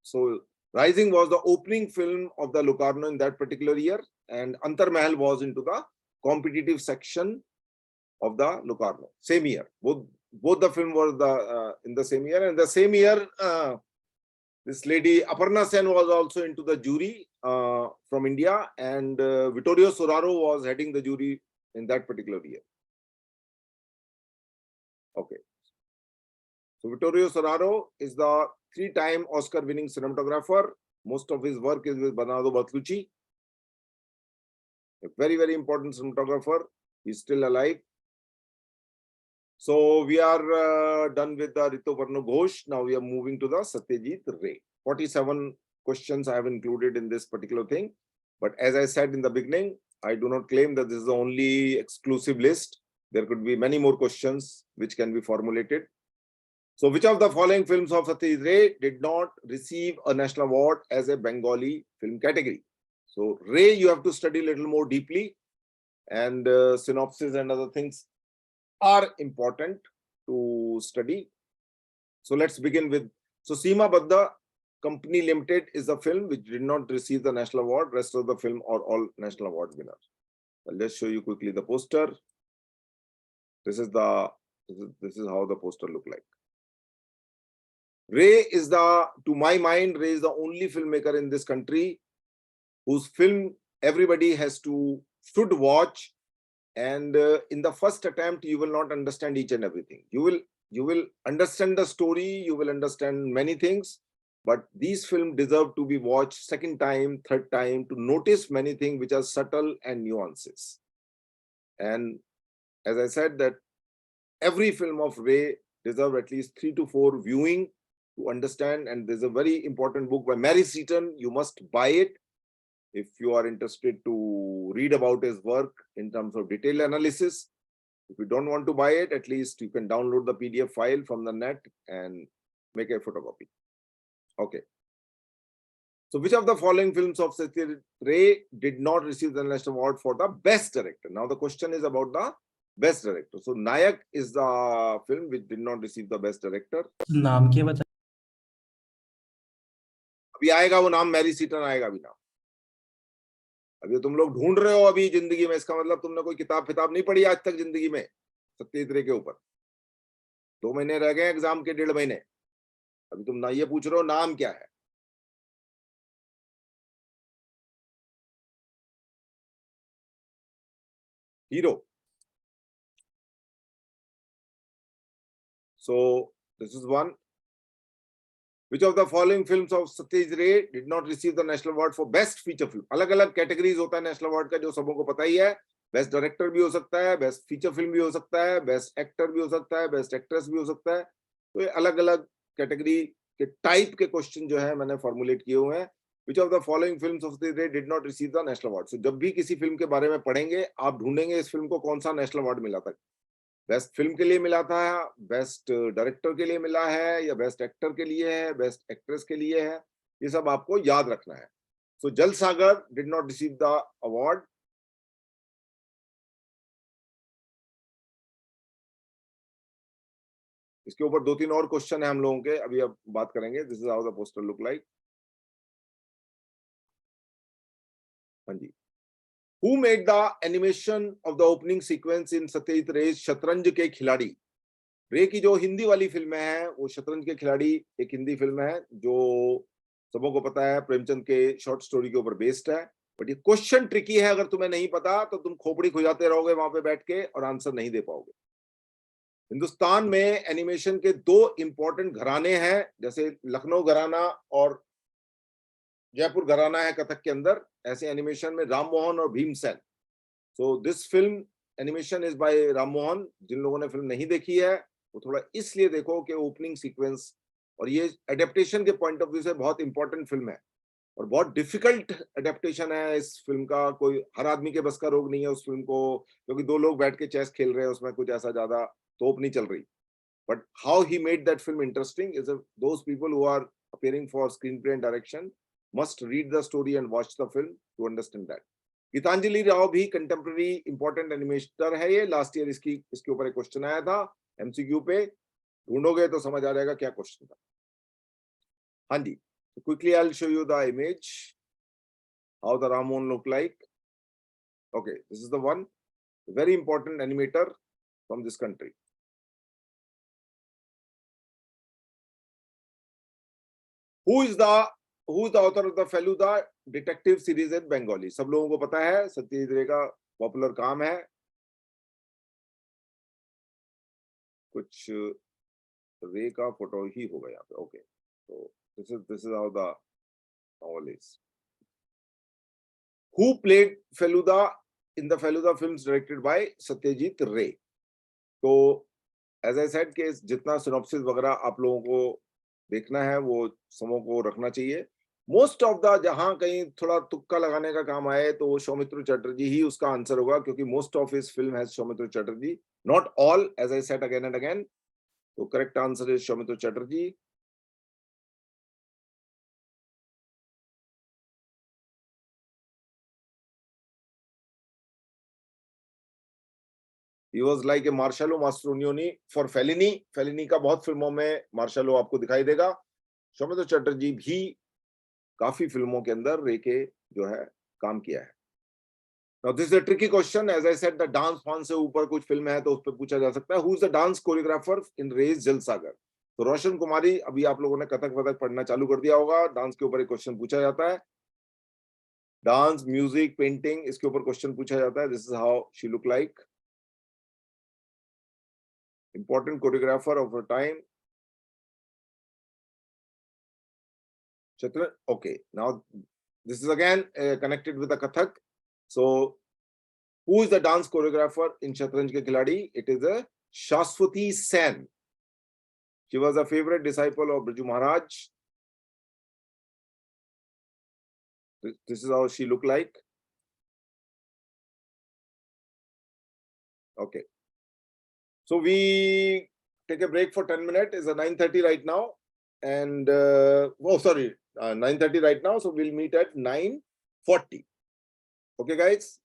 So Rising was the opening film of the Locarno in that particular year, and Antarmahal was into the competitive section of the Locarno. Same year. Both the film were in the same year. And the same year, this lady Aparna Sen was also into the jury from India, and Vittorio Storaro was heading the jury in that particular year. Okay. So Vittorio Storaro is the 3-time Oscar-winning cinematographer. Most of his work is with Bernardo Bertolucci. A very, very important cinematographer. He's still alive. So we are done with the Rituparno Ghosh. Now we are moving to the Satyajit Ray. 47 questions I have included in this particular thing. But as I said in the beginning, I do not claim that this is the only exclusive list. There could be many more questions which can be formulated. So which of the following films of Satyajit Ray did not receive a national award as a Bengali film category? So Ray, you have to study a little more deeply, and synopsis and other things are important to study. So let's begin with, so Seema Badda Company Limited is a film which did not receive the national award. Rest of the film are all national award winners. Let's show you quickly the poster. This is how the poster look like. Ray is to my mind, Ray is the only filmmaker in this country whose film everybody should watch. And in the first attempt, you will not understand each and everything. You will understand the story, you will understand many things, but these films deserve to be watched second time, third time to notice many things which are subtle and nuances. And as I said, that every film of Ray deserves at least 3 to 4 viewing to understand. And there's a very important book by Mary Seaton. You must buy it if you are interested to read about his work in terms of detailed analysis. If you don't want to buy it, at least you can download the PDF file from the net and make a photocopy. Okay. So which of the following films of Satyajit Ray did not receive the national award for the best director? Now the question is about the best director. So Nayak is the film which did not receive the best director. नाम क्या बता? अभी आएगा वो नाम, Mary सीटन आएगा अभी नाम. अभी तुम लोग ढूंढ रहे हो अभी जिंदगी में, इसका मतलब तुमने कोई किताब नहीं पढ़ी आज तक जिंदगी में सत्यजीत रे के ऊपर. 2 महीने रह गए एग्जाम के, 1.5 महीने. अभी तुम ना ये पूछ रहे हो नाम क्या है. Hero. So this is one. Which of the following films of Satyajit Ray did not receive the national award for best feature film? अलग-अलग कैटेगरीज होता है नेशनल अवार्ड का, जो सबों को पता ही है. बेस्ट डायरेक्टर भी हो सकता है, बेस्ट फीचर फिल्म भी हो सकता है, बेस्ट एक्टर भी हो सकता है, बेस्ट एक्ट्रेस भी हो सकता है. तो ये अलग-अलग कैटेगरी के टाइप के क्वेश्चन जो है मैंने फॉर्मुलेट किए हुए हैं. Which of the following films of Satyajit Ray did not receive the national award? So जब भी किसी फिल्म के बारे में पढ़ेंगे, आप ढूंढेंगे इस फिल्म को कौन सा नेशनल अवार्ड मिला था. बेस्ट फिल्म के लिए मिला था, बेस्ट डायरेक्टर के लिए मिला है, या बेस्ट एक्टर के लिए है, बेस्ट एक्ट्रेस के लिए है. ये सब आपको याद रखना है. So Jalsaghar did not receive the award. इसके ऊपर 2-3 और क्वेश्चन है हम लोगों के, अभी अब बात करेंगे. This is how the poster look like. हाँ जी. Who made the animation of the opening sequence in Satyajit रे शतरंज के खिलाड़ी? रे की जो हिंदी वाली फिल्म है वो शतरंज के खिलाड़ी एक हिंदी फिल्म है जो सबों को पता है प्रेमचंद के शॉर्ट स्टोरी के ऊपर बेस्ड है। बट ये क्वेश्चन ट्रिकी है, अगर तुम्हें नहीं पता तो तुम खोपड़ी खुजाते रहोगे वहां पे बैठ के और आंसर नहीं दे पाओगे। हिंदुस्तान में एनिमेशन के दो इंपॉर्टेंट घराने हैं, जैसे लखनऊ घराना और जयपुर घराना है कथक के अंदर, ऐसे एनिमेशन में राम मोहन और Bhimsen. So this film animation is by Ram Mohan. जिन लोगों ने फिल्म नहीं देखी है वो थोड़ा इसलिए देखो कि ओपनिंग सीक्वेंस और ये एडेप्टेशन के पॉइंट ऑफ व्यू से बहुत इंपॉर्टेंट फिल्म है और बहुत डिफिकल्ट एडेप्टेशन है इस फिल्म का। कोई हर आदमी के बस का रोग नहीं है उस फिल्म को, क्योंकि दो लोग बैठ के चेस खेल रहे हैं, उसमें कुछ ऐसा ज्यादा तोप नहीं चल रही। But how he made that film interesting is those people who are appearing for screenplay and direction must read the story and watch the film to understand that. Geetanjali Rao भी कंटेम्प्रेरी इंपॉर्टेंट एनिमेटर है। ये last year इसके ऊपर एक question आया था MCQ पे, ढूंढोगे तो समझ आ जाएगा क्या क्वेश्चन था। हाँ जी, quickly I will show you the image how the रामोन look like. Okay, this is the one very important animator from this country. Who is the author of the Feluda detective series in Bengali? सब लोगों को पता है, सत्यजीत रे का popular काम है। कुछ रे का फोटो ही होगा यहाँ पे। Okay, so this is how the novel is. Who played Feluda in the Feluda films directed by Satyajit Ray? तो एज आई सेड कि जितना सिनॉप्सिस वगैरह आप लोगों को देखना है वो समों को रखना चाहिए। मोस्ट ऑफ द जहां कहीं थोड़ा तुक्का लगाने का काम आए तो वो सौमित्र चटर्जी ही उसका आंसर होगा, क्योंकि most of his film has Soumitra Chatterjee, not all, as I said again and again. तो correct answer is Soumitra Chatterjee. He was like a Marshalo Mastroianni for Fellini. Fellini का बहुत फिल्मों में मार्शलो आपको दिखाई देगा। सौमित्र चटर्जी भी काफी फिल्मों के अंदर रे के जो है काम किया है। Now this is a tricky question. As I said, the dance form से ऊपर कुछ फिल्म है तो उस पर पूछा जा सकता है who is the dance choreographer in Ray's Jalsaghar. तो रोशन कुमारी, अभी आप लोगों ने कथक वथक पढ़ना चालू कर दिया होगा, डांस के ऊपर एक क्वेश्चन पूछा जाता है। डांस, म्यूजिक, पेंटिंग, इसके ऊपर क्वेश्चन पूछा जाता है। This is how she look like, important choreographer of a time. Chitra, okay, now this is again connected with the Kathak. So, who is the dance choreographer in Shatranj Ke Khiladi? It is a Shashwati Sen. She was a favorite disciple of Briju Maharaj. This is how she looked like. Okay. So we take a break for 10 minutes. It's a 9:30 right now. And, oh, sorry, 9:30 right now. So we'll meet at 9:40. Okay, guys?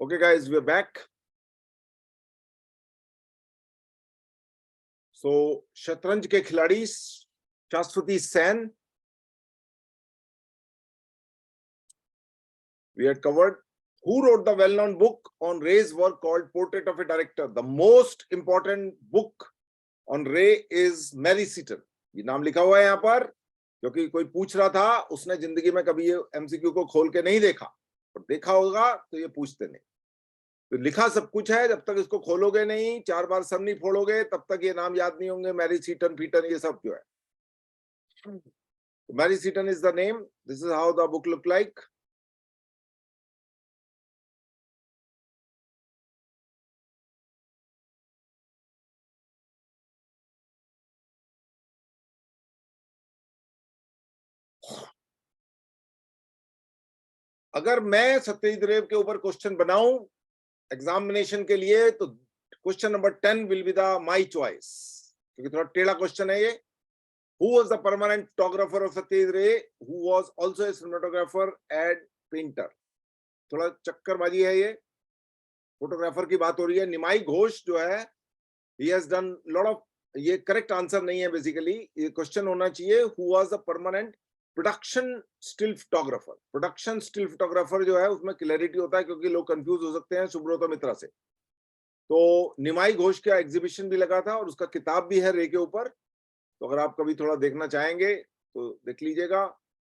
Okay, guys, we're back. So, शतरंज के खिलाड़ी शाश्वती Sen, we had covered. Who wrote the well-known book on Ray's work called Portrait of a Director? The most important book on Ray is Mary Seton. ये नाम लिखा हुआ है यहाँ पर, क्योंकि कोई पूछ रहा था, उसने जिंदगी में कभी ये MCQ को खोल के नहीं देखा, और देखा होगा तो ये पूछते नहीं। तो लिखा सब कुछ है, जब तक इसको खोलोगे नहीं, 4 बार सर नहीं फोड़ोगे, तब तक ये नाम याद नहीं होंगे। मैरी सीटन, पीटन, ये सब जो है। Marie Seton is the name. This is how the book look like. अगर मैं सत्यजीत रे के ऊपर क्वेश्चन बनाऊं एग्जामिनेशन के लिए, तो question number 10 will be the my choice, क्योंकि थोड़ा टेढ़ा क्वेश्चन है ये. Who was the permanent photographer of Satyajit Ray, who was also a cinematographer and painter? थोड़ा चक्करबाजी है ये, फोटोग्राफर की बात हो रही है. निमाई घोष जो है, he has done lot of, ये करेक्ट आंसर नहीं है बेसिकली. ये क्वेश्चन होना चाहिए who was the permanent production still photographer. Production still photographer जो है उसमें क्लैरिटी होता है, क्योंकि लोग कंफ्यूज हो सकते हैं सुब्रतो मित्रा से. तो निमाई घोष का एग्जीबिशन भी लगा था और उसका किताब भी है रे के ऊपर. तो अगर आप कभी थोड़ा देखना चाहेंगे तो देख लीजिएगा.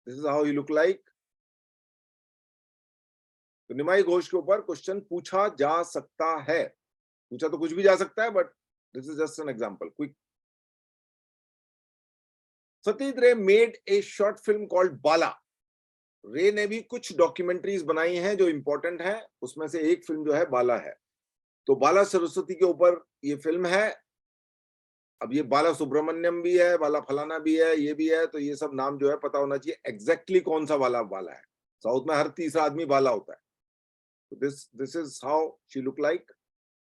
This is how he look like. तो निमाई घोष के ऊपर क्वेश्चन पूछा जा सकता है. पूछा तो कुछ भी जा सकता है, but this is just an example, quick. Satyajit Ray made a short film called Bala. Ray ने भी कुछ डॉक्यूमेंट्रीज बनाई हैं जो इंपॉर्टेंट हैं, उसमें से एक फिल्म जो है बाला है. तो बाला सरस्वती के ऊपर ये फिल्म है. अब ये बाला सुब्रमण्यम भी है, बाला फलाना भी है, ये भी है, तो ये सब नाम जो है पता होना चाहिए एग्जैक्टली कौन सा बाला बाला है. साउथ में हर तीसरा आदमी बाला होता है. तो this is how she look like,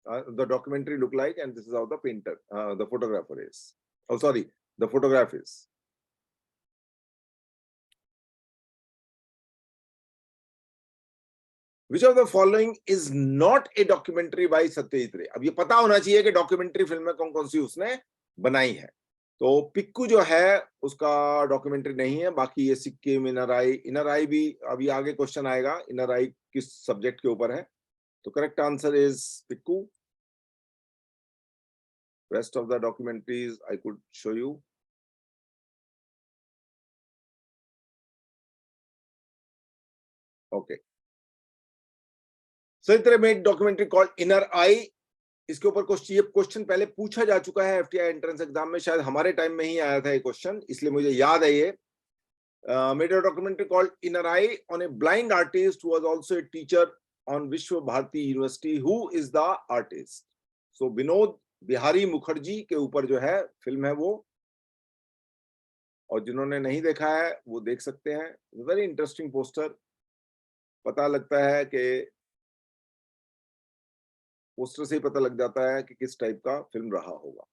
the documentary look like, and this is how the painter, the photographer is, oh sorry, the photograph is. Which of the following is not a documentary by Satyajit रे? अब ये पता होना चाहिए कि documentary फिल्में कौन कौन सी उसने बनाई है. तो पिक्कू जो है उसका डॉक्यूमेंट्री नहीं है. बाकी ये सिक्किम, इनर आई भी अभी आगे क्वेश्चन आएगा, इनर आई किस सब्जेक्ट के ऊपर है. तो correct answer is Piku. Rest of the documentaries I could show you. Okay. Satyajit Ray made documentary called inner eye. इसके ऊपर क्वेश्चन पहले पूछा जा चुका है एफटीआई एंट्रेंस एग्जाम में, शायद हमारे टाइम में ही आया था ये क्वेश्चन, इसलिए मुझे याद है ये. Made a documentary called inner eye on a blind artist who was also a teacher on Visva Bharati university. Who is the artist? So Vinod Bihari Mukherjee के ऊपर जो है फिल्म है वो, और जिन्होंने नहीं देखा है वो देख सकते हैं. Very interesting poster. पता लगता है कि पोस्टर से ही पता लग जाता है कि किस टाइप का फिल्म रहा होगा.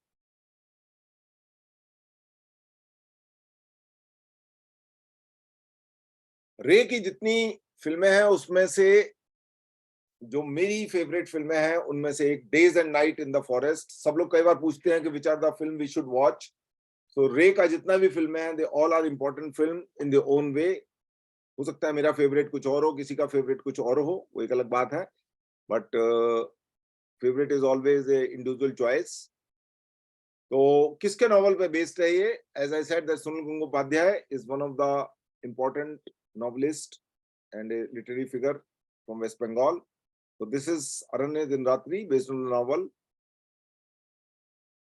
रे की जितनी फिल्में हैं उसमें से जो मेरी फेवरेट फिल्में हैं उनमें से एक days and night in the forest. सब लोग कई बार पूछते हैं कि which are the film we should watch. तो रे का जितना भी फिल्में हैं, they all are important film in their own way. हो सकता है मेरा फेवरेट कुछ और हो, किसी का फेवरेट कुछ और हो, वो एक अलग बात है, but favourite is always a individual choice. तो किसके नॉवल पे बेस्ड है ये? As I said that Sunil Gangopadhyay is one of the important novelist and a literary figure from waste Bengal. So this is Aranya Din Ratri based on the novel,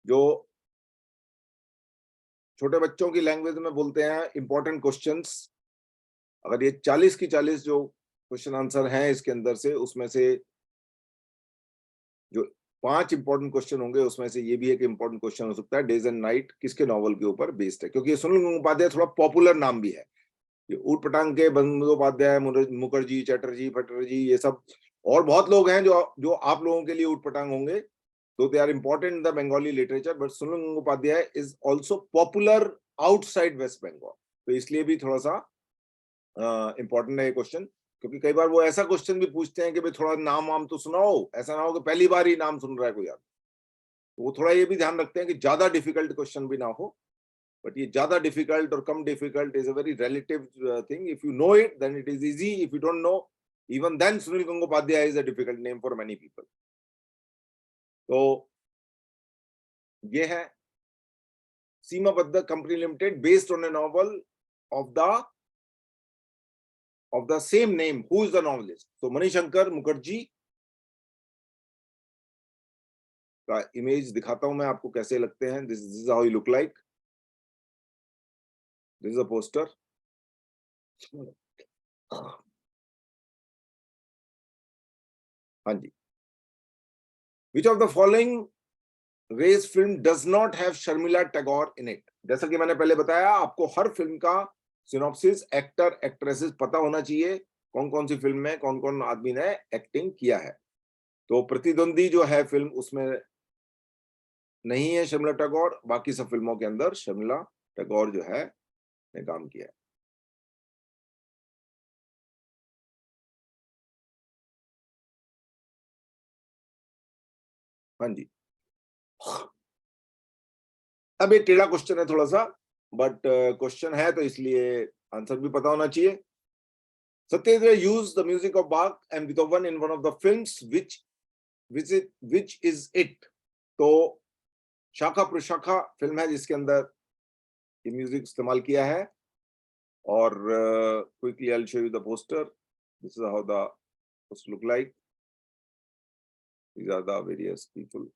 जो छोटे बच्चों की language में बोलते हैं इंपॉर्टेंट क्वेश्चंस. अगर ये 40 की 40 जो क्वेश्चन आंसर हैं इसके अंदर से, उसमें से जो 5 इंपॉर्टेंट क्वेश्चन होंगे उसमें से ये भी एक इंपॉर्टेंट क्वेश्चन हो सकता है. डेज एंड नाइट किसके नॉवल के ऊपर बेस्ड है? क्योंकि सुनील गंगोपाध्याय थोड़ा पॉपुलर नाम भी है. ये ऊट पटांग के बंदोपाध्याय, मुखर्जी, चटर्जी, फटर्जी, ये सब और बहुत लोग हैं जो आप लोगों के लिए ऊटपटांग होंगे. तो they are important in the Bengali literature, but Sunil Gangopadhyay is also popular outside West Bengal. तो इसलिए भी थोड़ा सा इंपॉर्टेंट है ये क्वेश्चन. क्योंकि कई बार वो ऐसा क्वेश्चन भी पूछते हैं कि भाई थोड़ा नाम वाम तो सुनाओ, ऐसा ना हो कि पहली बार ही नाम सुन रहा है कोई आदमी। तो वो थोड़ा ये भी ध्यान रखते हैं कि ज्यादा डिफिकल्ट क्वेश्चन भी ना हो, बट ये ज्यादा डिफिकल्ट और कम difficult is a very relative thing. If you know it then it is easy, if you don't know even then Sunil Gangopadhyay is a difficult name for many people. तो ये है Seemabaddha company limited based on a novel of the same name. Who is the novelist? तो मणिशंकर मुखर्जी का image दिखाता हूं मैं आपको कैसे लगते हैं। This is how you look like. This is a poster. हाँ जी। Which of the following Ray's film does not have Sharmila Tagore in it? जैसा कि मैंने पहले बताया, आपको हर फिल्म का सिनॉप्सिस, एक्टर एक्ट्रेसेस पता होना चाहिए, कौन कौन सी फिल्म में कौन कौन आदमी ने एक्टिंग किया है। तो प्रतिद्वंदी जो है फिल्म, उसमें नहीं है शर्मिला टैगोर, बाकी सब फिल्मों के अंदर शर्मिला टैगोर जो है ने काम किया है। हाँ जी। अब ये टेढ़ा क्वेश्चन है थोड़ा सा, बट क्वेश्चन है तो इसलिए आंसर भी पता होना चाहिए। Satyendra use the music of Bach and Beethoven in one of the films which is it? तो शाखा प्रशाखा फिल्म है जिसके अंदर ये म्यूजिक इस्तेमाल किया है। और quickly I will show you the poster. This is how the poster look like. These are the various people.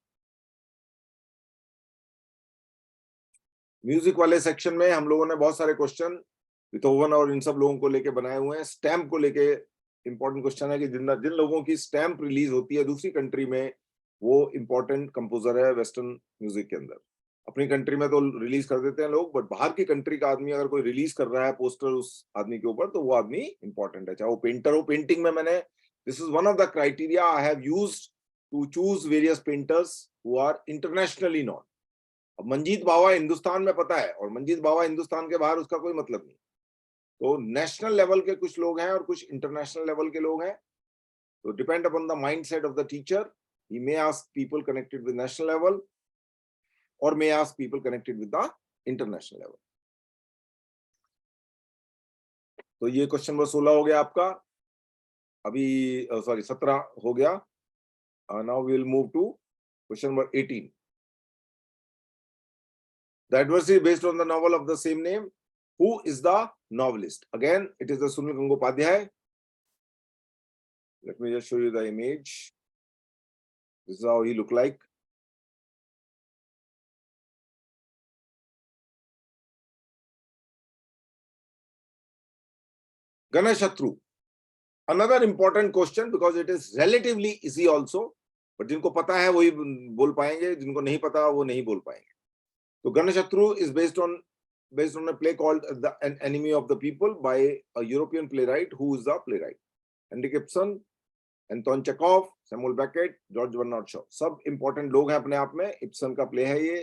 Music वाले सेक्शन में हम लोगों ने बहुत सारे क्वेश्चन बीथोवन और इन सब लोगों को लेके बनाए हुए हैं। स्टैम्प को लेके इंपॉर्टेंट क्वेश्चन है कि जिन जिन लोगों की स्टैम्प रिलीज होती है दूसरी कंट्री में, वो इंपॉर्टेंट कंपोजर है वेस्टर्न म्यूजिक के अंदर। अपनी कंट्री में तो रिलीज कर देते हैं लोग, बट बाहर की कंट्री का आदमी अगर कोई रिलीज कर रहा है पोस्टर उस आदमी के ऊपर, तो वो आदमी इंपॉर्टेंट है, चाहे वो पेंटर हो। पेंटिंग में मैंने, this is one of the criteria I have used to choose various painters who are internationally known. अब मंजीत बावा हिंदुस्तान में पता है, और मंजीत बावा हिंदुस्तान के बाहर उसका कोई मतलब नहीं। तो नेशनल लेवल के कुछ लोग हैं और कुछ इंटरनेशनल लेवल के लोग हैं। तो depend upon the mindset of the teacher, he may ask people connected with national level और may ask people connected with the international level। तो ये क्वेश्चन नंबर 16 हो गया आपका। अभी सॉरी 17 हो गया। Now we will move to question number 18। The adversary based on the novel of the same name. Who is the novelist? Again, it is the Sunil Gangopadhyay. Let me just show you the image. This is how he look like. Ganashatru. Another important question because it is relatively easy also. But जिनको पता है वही बोल पाएंगे, जिनको नहीं पता वो नहीं बोल पाएंगे। तो Ganashatru is based on a play called An Enemy of the People by a European playwright. Who is the playwright? Henrik Ibsen, Anton Chekhov, Samuel Beckett, George Bernard Shaw। सब important लोग हैं अपने आप में। इब्सन का play है ये।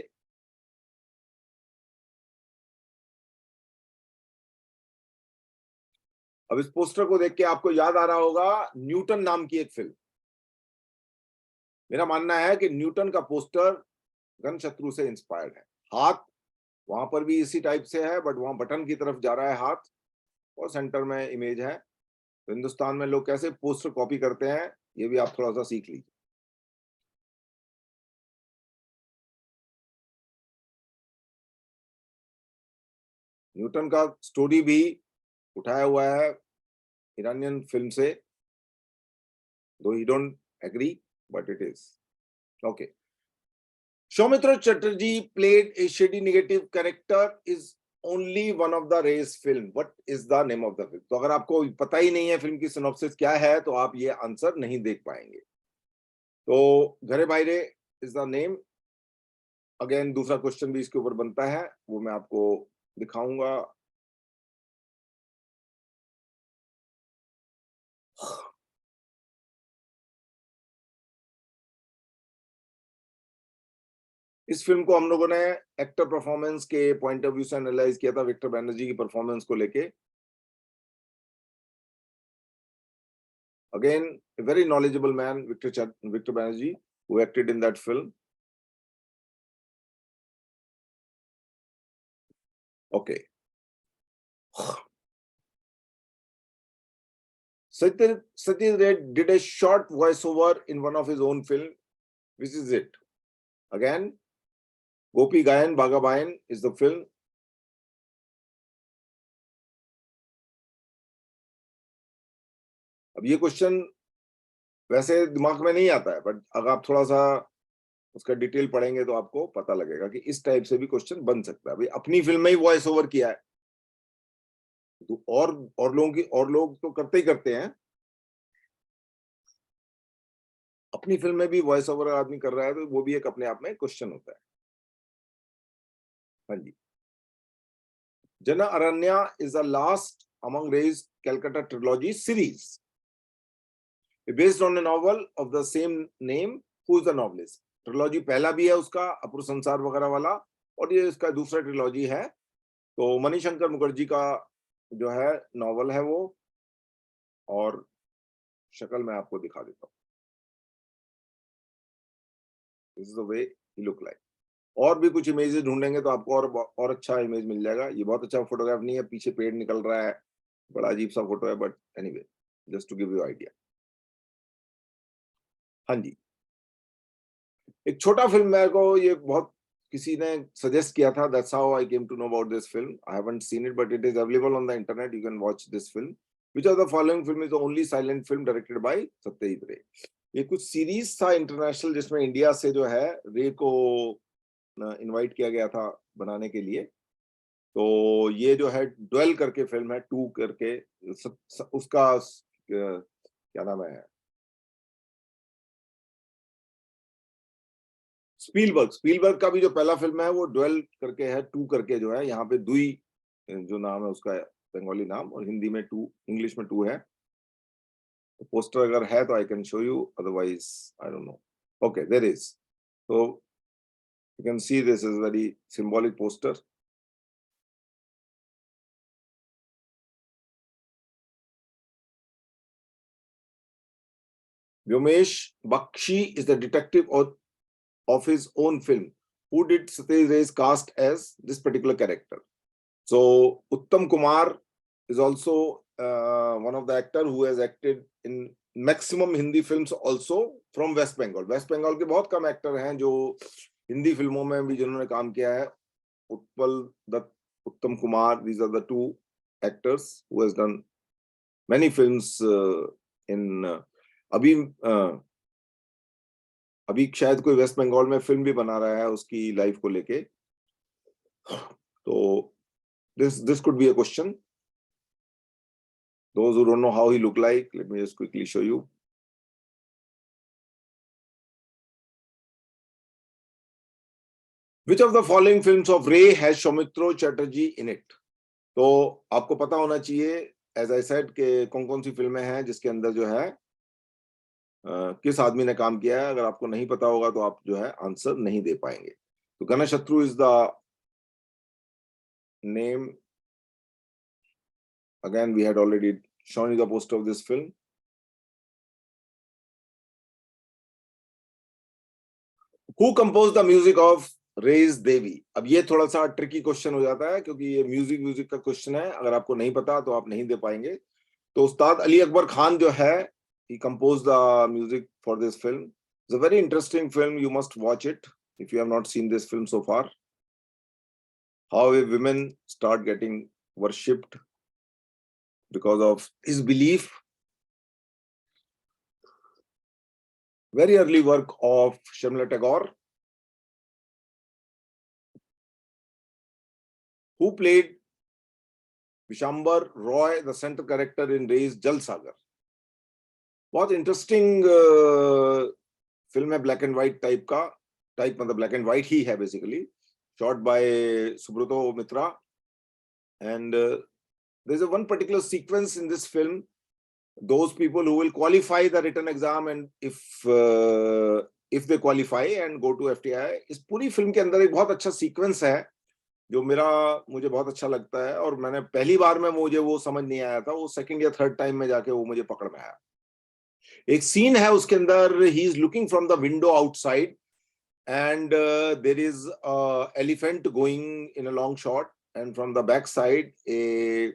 अब इस पोस्टर को देख के आपको याद आ रहा होगा न्यूटन नाम की एक फिल्म। मेरा मानना है कि न्यूटन का पोस्टर गनशत्रु से इंस्पायर्ड है। हाथ वहां पर भी इसी टाइप से है, बट वहां बटन की तरफ जा रहा है हाथ, और सेंटर में इमेज है। तो हिंदुस्तान में लोग कैसे पोस्टर कॉपी करते हैं, ये भी आप थोड़ा सा सीख लीजिए। न्यूटन का स्टोरी भी उठाया हुआ है ईरानियन फिल्म से, though he don't agree, but it is okay. Soumitra Chatterjee played a shady negative character is only one of the race film. What is the name of the film? तो अगर आपको पता ही नहीं है film की synopsis क्या है, तो आप ये आंसर नहीं देख पाएंगे। तो घरे बाहरे इज द नेम। अगेन दूसरा क्वेश्चन भी इसके ऊपर बनता है, वो मैं आपको दिखाऊंगा। इस फिल्म को हम लोगों ने एक्टर परफॉर्मेंस के पॉइंट ऑफ व्यू से एनालाइज किया था, विक्टर बैनर्जी की परफॉर्मेंस को लेके। Again, a very knowledgeable man, Victor Banerjee, who acted in that film. Okay. Satyajit Ray did a short voiceover in one of his own film. Which is it? Again, Gopi Gayan Bhaga Bayan is the film. अब ये question वैसे दिमाग में नहीं आता है, but अगर आप थोड़ा सा उसका डिटेल पढ़ेंगे तो आपको पता लगेगा कि इस टाइप से भी क्वेश्चन बन सकता है। भाई अपनी फिल्म में ही वॉइस ओवर किया है तो और लोग तो करते ही करते हैं, अपनी फिल्म में भी वॉइस ओवर आदमी कर रहा है तो वो भी एक अपने आप में क्वेश्चन होता है। हाँ जी, Jana Aranya is the last among Ray's Calcutta trilogy series. Based on a novel of the same name. Who is the novelist? Trilogy पहला भी है उसका अपूर्व संसार वगैरह वाला, और ये इसका दूसरा ट्रिलॉजी है। तो मणिशंकर मुखर्जी का जो है नॉवल है वो, और शक्ल मैं आपको दिखा देता हूँ। This is the way he look like. और भी कुछ इमेजेस ढूंढेंगे तो आपको और अच्छा इमेज मिल जाएगा। ये बहुत अच्छा फोटोग्राफ नहीं है, पीछे पेड़ निकल रहा है, बड़ा अजीब सा फोटो है, but anyway just to give you idea. हाँ जी, एक छोटा फिल्म मेरे को ये बहुत किसी ने सजेस्ट किया था, that's how I came to know about this film. I haven't seen it but it is available on the internet, you can watch this film. Which of the following film is the only silent film directed by Satyajit Ray? ये कुछ series था international जिसमें India से जो है रे को invite किया गया था बनाने के लिए। तो ये जो है ड्वेल करके फिल्म है, 2 करके उसका क्या नाम है, स्पीलबर्ग का भी जो पहला फिल्म है वो ड्वेल करके है, 2 करके जो है, यहाँ पे दुई जो नाम है उसका बंगाली नाम, और हिंदी में 2, इंग्लिश में 2 है। पोस्टर अगर है तो I can show you, otherwise I don't know. Okay, there is. So you can see this is very symbolic poster. Vyomesh Bakshi is the detective of his own film. Who did Satyajit Ray's cast as this particular character? So Uttam Kumar is also one of the actor who has acted in maximum Hindi films also from West Bengal. West Bengal के बहुत कम actor हैं जो हिंदी फिल्मों में भी जिन्होंने काम किया है। उत्पल दत्त, उत्तम Kumar, these are the 2 actors who has done many films in अभी शायद कोई वेस्ट बंगाल में फिल्म भी बना रहा है उसकी लाइफ को लेके। तो this could be a question. Those who don't know how he look like, let me just quickly show you. Which of the following films of Ray has Soumitra Chatterjee in it? तो आपको पता होना चाहिए, as I said, कि कौन-कौन सी फिल्में हैं जिसके अंदर जो है किस आदमी ने काम किया है। अगर आपको नहीं पता होगा तो आप जो है आंसर नहीं दे पाएंगे। तो Ganashatru is the name. Again, we had already shown you the poster of this film. Who composed the music of Ray's Devi? अब ये थोड़ा सा ट्रिकी क्वेश्चन हो जाता है क्योंकि ये म्यूजिक का क्वेश्चन है। अगर आपको नहीं पता तो आप नहीं दे पाएंगे। तो उस्ताद अली अकबर खान जो है, he composed the music for this film. It's a very interesting film. You must watch it if you have not seen this film so far. How a women start getting worshipped because of his belief. Very early work of Shamla Tagore. Who played Vishambar Roy, the central character in Ray's Jal Sagar? बहुत interesting film है, black and white type का, type मतलब black and white ही है basically, shot by Subrata Mitra, and there's a one particular sequence in this film. Those people who will qualify the written exam and if they qualify and go to FTI, इस पूरी film के अंदर एक बहुत अच्छा sequence है जो मुझे बहुत अच्छा लगता है, और मैंने पहली बार में मुझे वो समझ नहीं आया था, वो सेकंड या थर्ड टाइम में जाके वो मुझे पकड़ में आया। एक सीन है उसके अंदर, he is looking from the window outside and there is a elephant going in a long shot, and from the back side a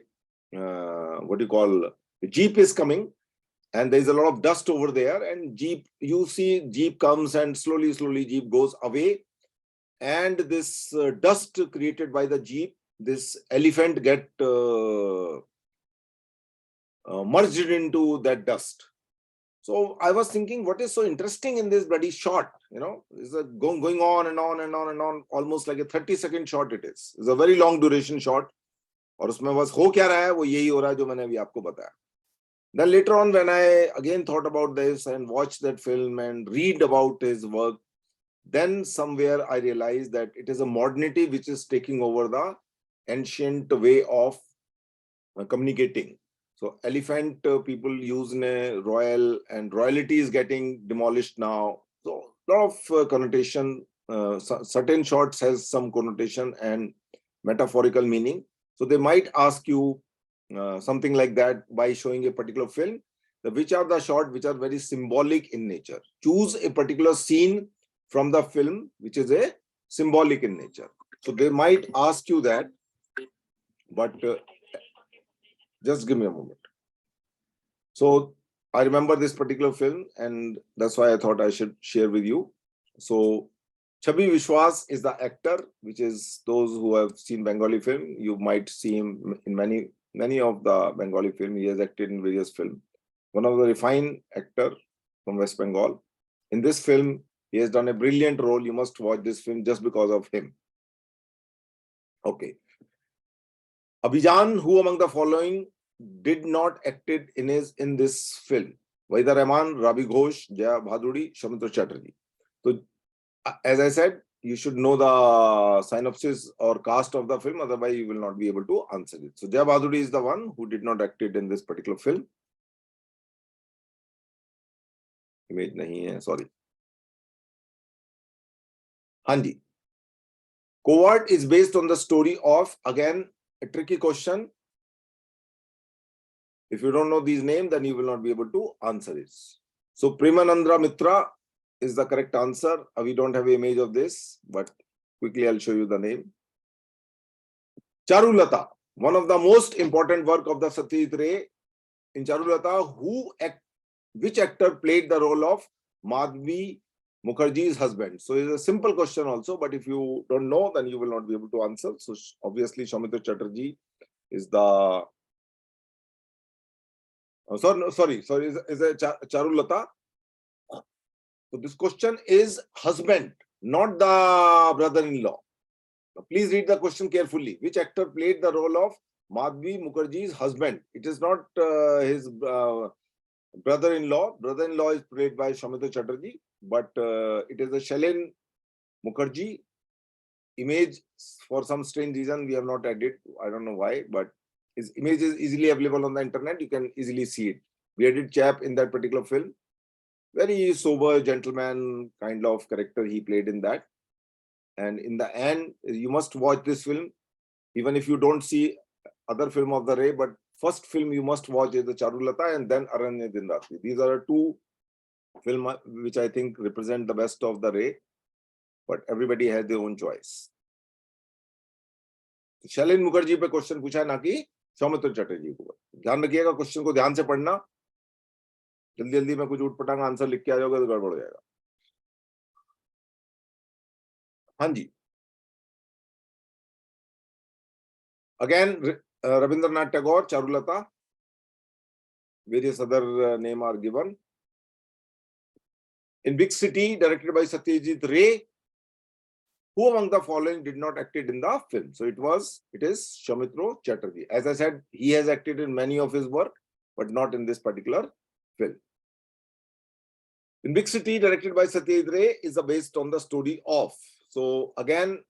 what do you call, a jeep is coming, and there is a lot of dust over there, and jeep, you see jeep comes and slowly jeep goes away, and this dust created by the jeep, this elephant get merged into that dust. So I was thinking, what is so interesting in this bloody shot? You know, is a going on and on and on and on, almost like a 30-second shot it is. It's a very long duration shot. और उसमें बस हो क्या रहा है, वो यही हो रहा है जो मैंने अभी आपको बताया. Then later on, when I again thought about this and watched that film and read about his work, then somewhere I realized that it is a modernity which is taking over the ancient way of communicating. So elephant people use in a royal, and royalty is getting demolished now. So a lot of connotation, certain shots has some connotation and metaphorical meaning. So they might ask you something like that by showing a particular film, which are the shots which are very symbolic in nature. Choose a particular scene from the film which is a symbolic in nature. So they might ask you that, but just give me a moment. So I remember this particular film, and that's why I thought I should share with you. So Chhabi Vishwas is the actor, which is those who have seen Bengali film. You might see him in many of the Bengali film. He has acted in various films. One of the refined actor from West Bengal. In this film, he has done a brilliant role. You must watch this film just because of him. Okay. Abhijan, who among the following did not acted in this film? Waida Rahman, Rabi Ghosh, Jaya Bhaduri, Shamitra Chatterjee. So, as I said, you should know the synopsis or cast of the film, otherwise you will not be able to answer it. So Jaya Bhaduri is the one who did not acted in this particular film. Image nahi hai, sorry. Hanji. Covert is based on the story of, again, a tricky question. If you don't know these names, then you will not be able to answer it. So Premanandra Mitra is the correct answer. We don't have an image of this, but quickly I'll show you the name. Charulata, one of the most important work of the Satyajit Ray. In Charulata, which actor played the role of Madhvi Mukherjee's husband? So it's a simple question also, but if you don't know, then you will not be able to answer. So obviously Shamitra Chatterjee is the sorry, is a Charulata. So this question is husband, not the brother-in-law. Please read the question carefully. Which actor played the role of Madhvi Mukherjee's husband? It is not his brother-in-law. Brother-in-law is played by Shamitra Chatterjee, but it is a Shailene Mukherjee image. For some strange reason, we have not added. I don't know why, but his image is easily available on the internet. You can easily see it. Bearded chap in that particular film. Very sober gentleman kind of character he played in that. And in the end, you must watch this film, even if you don't see other film of the Ray, but first film you must watch is the Charulata and then Aranya Din Ratri. These are two films which I think represent the best of the Ray, but everybody has their own choice. Shailene Mukherjee पे question पूछा है, ना कि सौमित्र चटर्जी को. ध्यान रखिएगा, question को ध्यान से पढ़ना. जल्दी में कुछ उठपटांग आंसर लिख के आ जाओगे तो गड़बड़ हो जाएगा. हाँ जी. Again, Rabindranath Tagore, Charulata. Various other names are given. In Big City, directed by Satyajit Ray, who among the following did not acted in the film? So it is Shamitra Chatterjee. As I said, he has acted in many of his work, but not in this particular film. In Big City, directed by Satyajit Ray, is based on the story of. So again,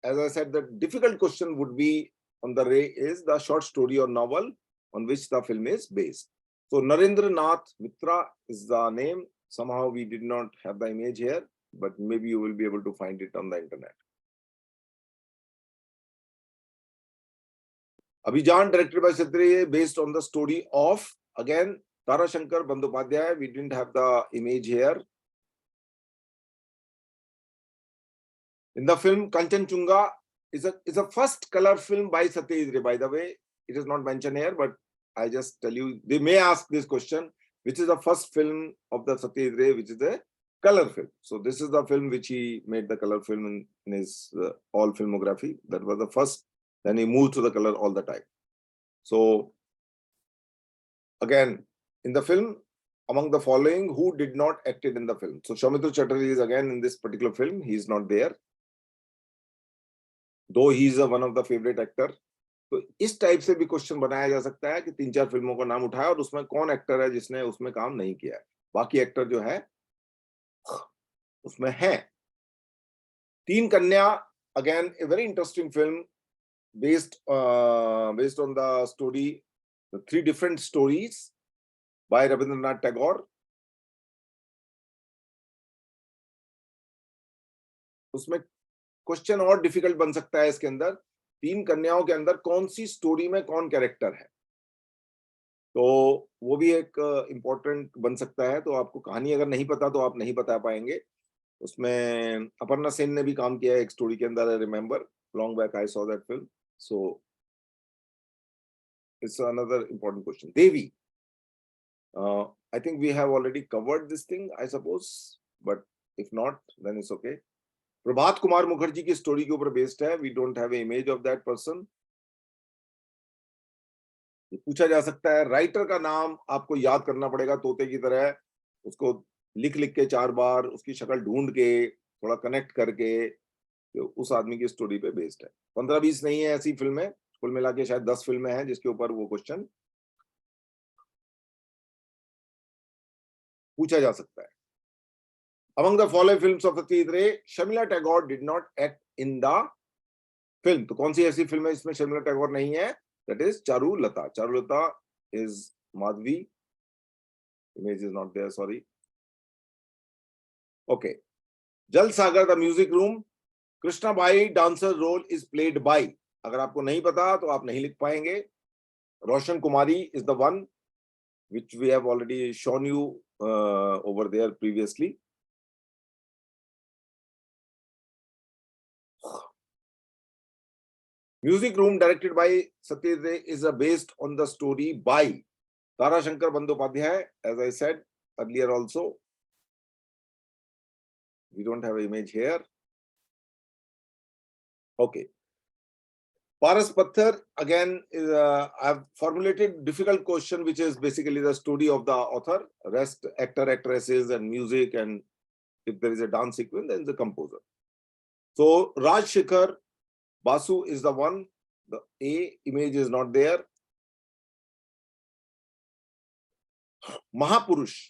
as I said, the difficult question would be on the Ray is the short story or novel on which the film is based. So Narendranath Mitra is the name. Somehow we did not have the image here, but maybe you will be able to find it on the internet. Abhijan, directed by Satyajit Ray, based on the story of, again, Tarashankar Bandyopadhyay, we didn't have the image here. In the film, Kanchenjunga is a first color film by Satyajit Ray. By the way, it is not mentioned here, but I just tell you, they may ask this question, which is the first film of the Satyajit Ray, which is a color film. So this is the film which he made the color film in his all filmography. That was the first. Then he moved to the color all the time. So again, in the film, among the following, who did not acted in the film? So Soumitra Chatterjee is again in this particular film. He is not there, though he is one of the favorite actor. तो इस type से भी question बनाया जा सकता है कि 3-4 फिल्मों का नाम उठाया और उसमें कौन एक्टर है जिसने उसमें काम नहीं किया है, बाकी एक्टर जो है उसमें है. तीन कन्या, again a very interesting film based on the story, the 3 different stories by Rabindranath Tagore. उसमें क्वेश्चन और डिफिकल्ट बन सकता है इसके अंदर, 3 कन्याओं के अंदर कौन सी स्टोरी में कौन कैरेक्टर है, तो वो भी एक इम्पोर्टेंट बन सकता है. तो आपको कहानी अगर नहीं पता तो आप नहीं बता पाएंगे. उसमें अपर्णा सेन ने भी काम किया है एक स्टोरी के अंदर. I remember long back I saw that film. So it's another important question. Devi, I think we have already covered this thing I suppose, but if not then it's okay. Prabhat Kumar Mukherjee की स्टोरी के ऊपर based है. We don't have a image of that person. पूछा जा सकता है, writer का नाम आपको याद करना पड़ेगा तोते की तरह. उसको लिख लिख के 4 बार, उसकी शक्ल ढूंढ के, थोड़ा कनेक्ट करके, तो उस आदमी की स्टोरी पे बेस्ड है. 15-20 नहीं है ऐसी फिल्में, कुल मिला के शायद 10 फिल्में हैं जिसके ऊपर वो क्वेश्चन पूछा जा सकता है. Among the following films of Satyajit Ray, Shamila Tagore did not act in the film. तो कौन सी ऐसी फिल्म है जिसमें शर्मिला टैगोर नहीं है? That is Charulata. Charulata is Madhvi. Image is not there, sorry. Okay. Jal Sagar, the music room. Krishna Bai, dancer role is played by. अगर आपको नहीं पता तो आप नहीं लिख पाएंगे. Roshan Kumari is the one which we have already shown you over there previously. Music Room, directed by Satyajit Ray, is based on the story by Tarashankar Bandyopadhyay, as I said earlier also. We don't have an image here. Okay. Paras Patthar, again, is I've formulated difficult question, which is basically the story of the author, rest actor, actresses, and music, and if there is a dance sequence, then the composer. So Raj Shekhar Basu is the one. The A image is not there. Mahapurush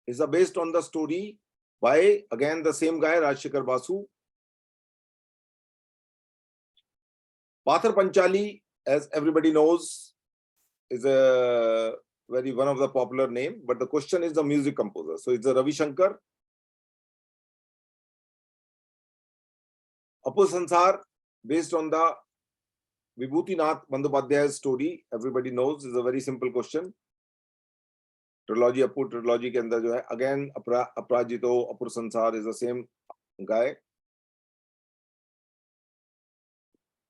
is based on the story by, again, the same guy, Raj Shekhar Basu. Pathar Panchali, as everybody knows, is a one of the popular name, but the question is the music composer. So it's a Ravi Shankar. Apu Sansar, based on the Vibhuti Nath Bandyopadhyay's story, everybody knows, is a very simple question. Trilogy, Apu trilogy के अंदर जो है, again Aprajito, Apur Sansar is the same guy.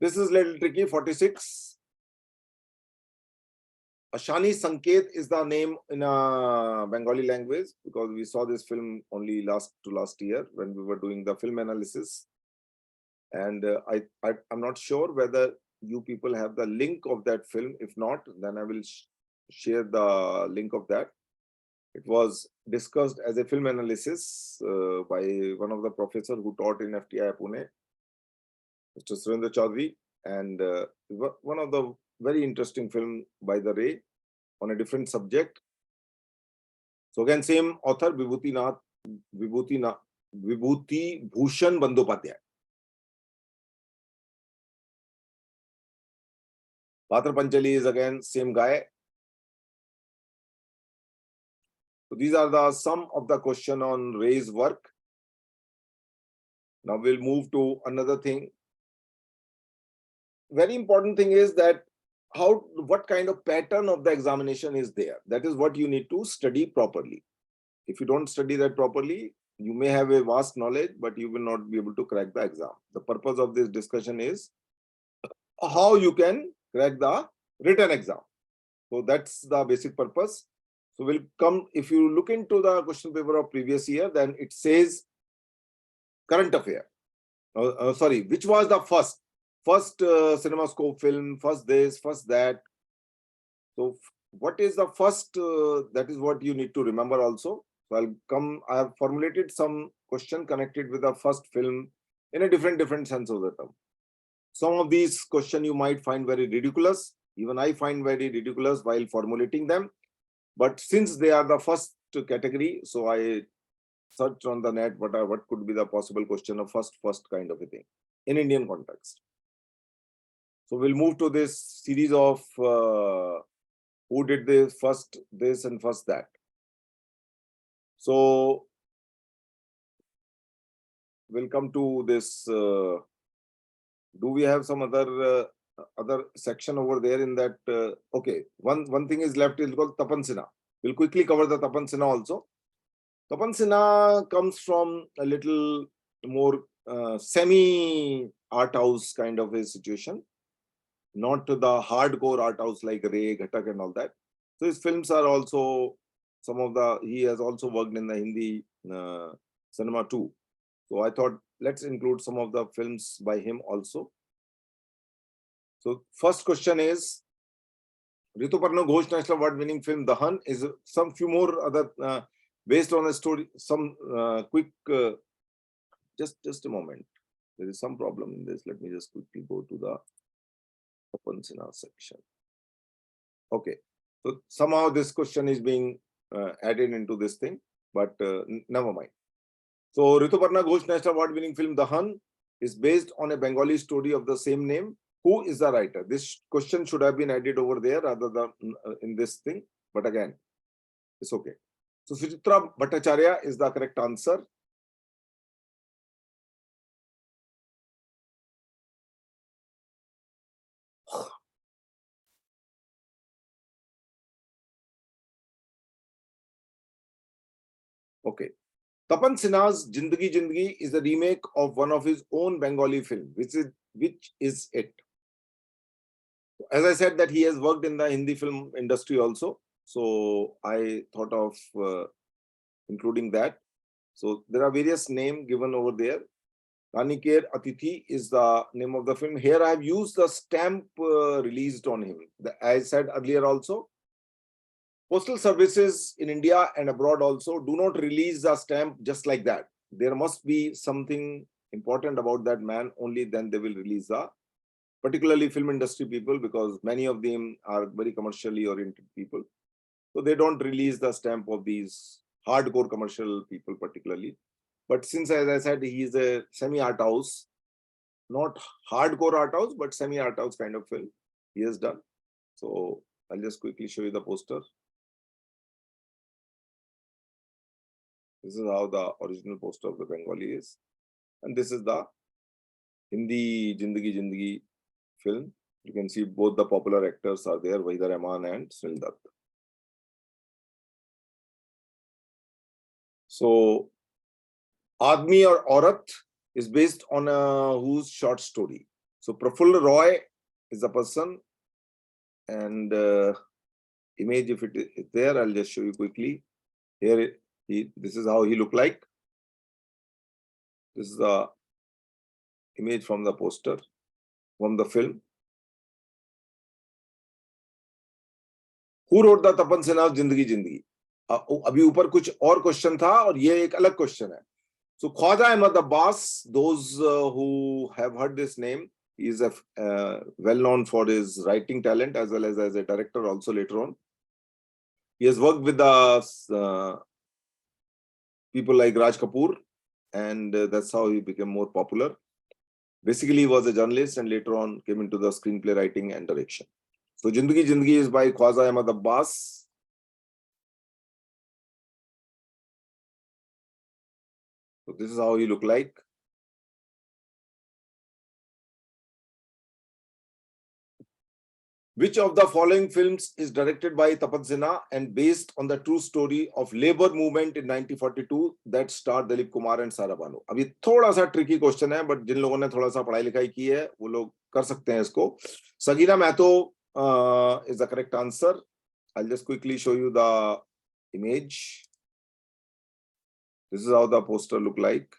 This is a little tricky. 46. Ashani Sanket is the name in Bengali language, because we saw this film only last year when we were doing the film analysis. And I'm not sure whether you people have the link of that film. If not, then I will share the link of that. It was discussed as a film analysis by one of the professors who taught in FTI Pune, Mr. Surendra Chaudhary, and one of the very interesting film by the Ray on a different subject. So again, same author, Vibhuti Bhushan Bandyopadhyay. Pathar Panchali is again same guy. So these are the some of the question on Ray's work. Now we'll move to another thing. Very important thing is that what kind of pattern of the examination is there. That is what you need to study properly. If you don't study that properly, you may have a vast knowledge, but you will not be able to crack the exam. The purpose of this discussion is how you can crack the written exam. So that's the basic purpose. So we'll come, if you look into the question paper of previous year, then it says current affair. Sorry, which was the first CinemaScope film, first this, first that. So what is the first, that is what you need to remember also. So I have formulated some question connected with the first film in a different sense of the term. Some of these questions you might find very ridiculous. Even I find very ridiculous while formulating them. But since they are the first category, so I searched on the net what could be the possible question of first kind of a thing in Indian context. So we'll move to this series of who did this and first that. So we'll come to this. Do we have some other section over there in that? Okay, one thing is left is called Tapan Sinha. We'll quickly cover the Tapan Sinha also. Tapan Sinha comes from a little more semi art house kind of a situation, not the hardcore art house like Ray, Ghatak and all that. So his films are also he has also worked in the Hindi cinema too. So I thought let's include some of the films by him also. So first question is, Rituparna Ghosh National Award winning film The Hun is some few more other based on a story. Some quick, just a moment. There is some problem in this. Let me just quickly go to the Tapan Sinha section. Okay, so somehow this question is being added into this thing, but never mind. So Rituparna Ghosh National Award winning film The Hun is based on a Bengali story of the same name. Who is the writer? This question should have been added over there rather than in this thing, but again, it's okay. So Suchitra Bhattacharya is the correct answer. Okay. Tapan Sinha's Jindagi Jindagi is a remake of one of his own Bengali film. Which is it? As I said that he has worked in the Hindi film industry also. So I thought of including that. So there are various names given over there. Ranikher Atithi is the name of the film. Here I have used the stamp released on him. I said earlier also, postal services in India and abroad also do not release the stamp just like that. There must be something important about that man, only then they will release the, particularly film industry people, because many of them are very commercially oriented people. So they don't release the stamp of these hardcore commercial people particularly. But since, as I said, he is a semi-art house, not hardcore art house, but semi-art house kind of film he has done. So I'll just quickly show you the poster. This is how the original poster of the Bengali is. And this is the Hindi Jindagi Jindagi film. You can see both the popular actors are there, Wahida Rahman and Sunil Dutt. So Admi or Aurat is based on whose short story? So Prafulla Roy is the person, and image, if it is there, I'll just show you quickly. Here, this is how he looked like. This is the image from the poster, from the film. Who wrote the Tapan Sinha's Jindagi Jindagi? अभी ऊपर कुछ और question था और ये एक अलग question है. So Khwaja Ahmad Abbas, those who have heard this name, he is well known for his writing talent as well as a director also later on. He has worked with the people like Raj Kapoor, and that's how he became more popular. Basically, he was a journalist and later on came into the screenplay writing and direction. So Jindagi Jindagi is by Khwaja Ahmad Abbas. So this is how he looked like. Which of the following films is directed by Tapan Sinha and based on the true story of labor movement in 1942 that starred Dilip Kumar and Sara Banu? अब ये थोड़ा सा tricky question है, but जिन लोगों ने थोड़ा सा पढ़ाई लिखाई की है वो लोग कर सकते हैं इसको. Sagina Mahto is the correct answer. I'll just quickly show you the image. This is how the poster look like.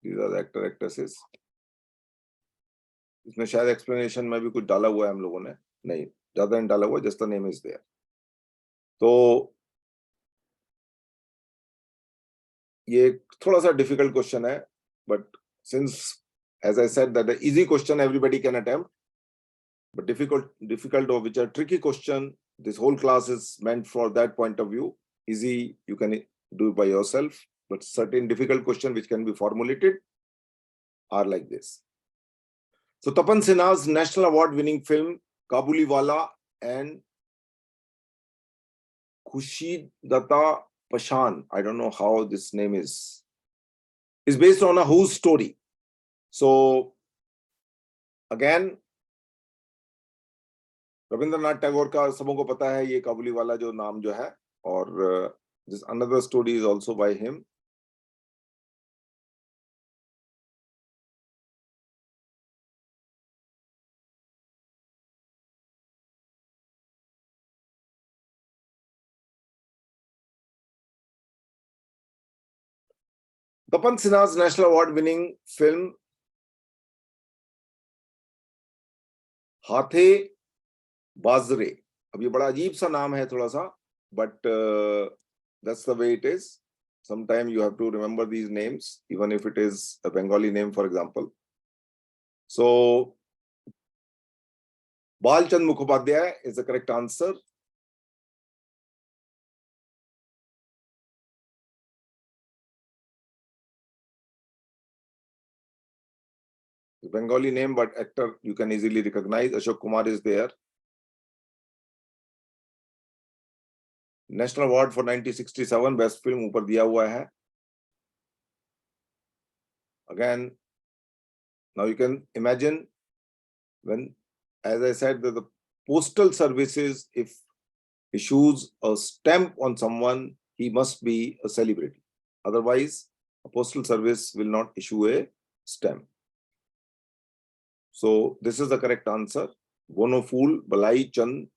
These are the actor actresses. इसमें शायद एक्सप्लेनेशन में भी कुछ डाला हुआ है हम लोगों ने, नहीं ज्यादा नहीं डाला हुआ, just the name is there. तो ये थोड़ा सा डिफिकल्ट क्वेश्चन है, but since as I said that the easy question everybody can attempt, but difficult or which are tricky question, this whole class is meant for that point of view. Easy you can do it by yourself, but certain difficult question which can be formulated are like this. So Tapan Sinha's national award winning film Kabuliwala and Khushidata Pashan, I don't know how this name is based on a whose story? So again, Rabindranath Tagore का सबों को पता है ये काबुली वाला जो नाम जो है, और this another story is also by him. Tapan Sinha's national award winning film हाथे बाजरे, अब ये बड़ा अजीब सा नाम है थोड़ा सा, but that's the way it is. Sometime you have to remember these names even if it is a Bengali name, for example. So Balchand Mukhopadhyay is the correct answer. The Bengali name, but actor you can easily recognize. Ashok Kumar is there. National Award for 1967 Best Film ऊपर दिया हुआ है. Again, now you can imagine when, as I said, that the postal services, if issues a stamp on someone, he must be a celebrity. Otherwise, a postal service will not issue a stamp. So this is the correct answer. Bonoful Balai Chand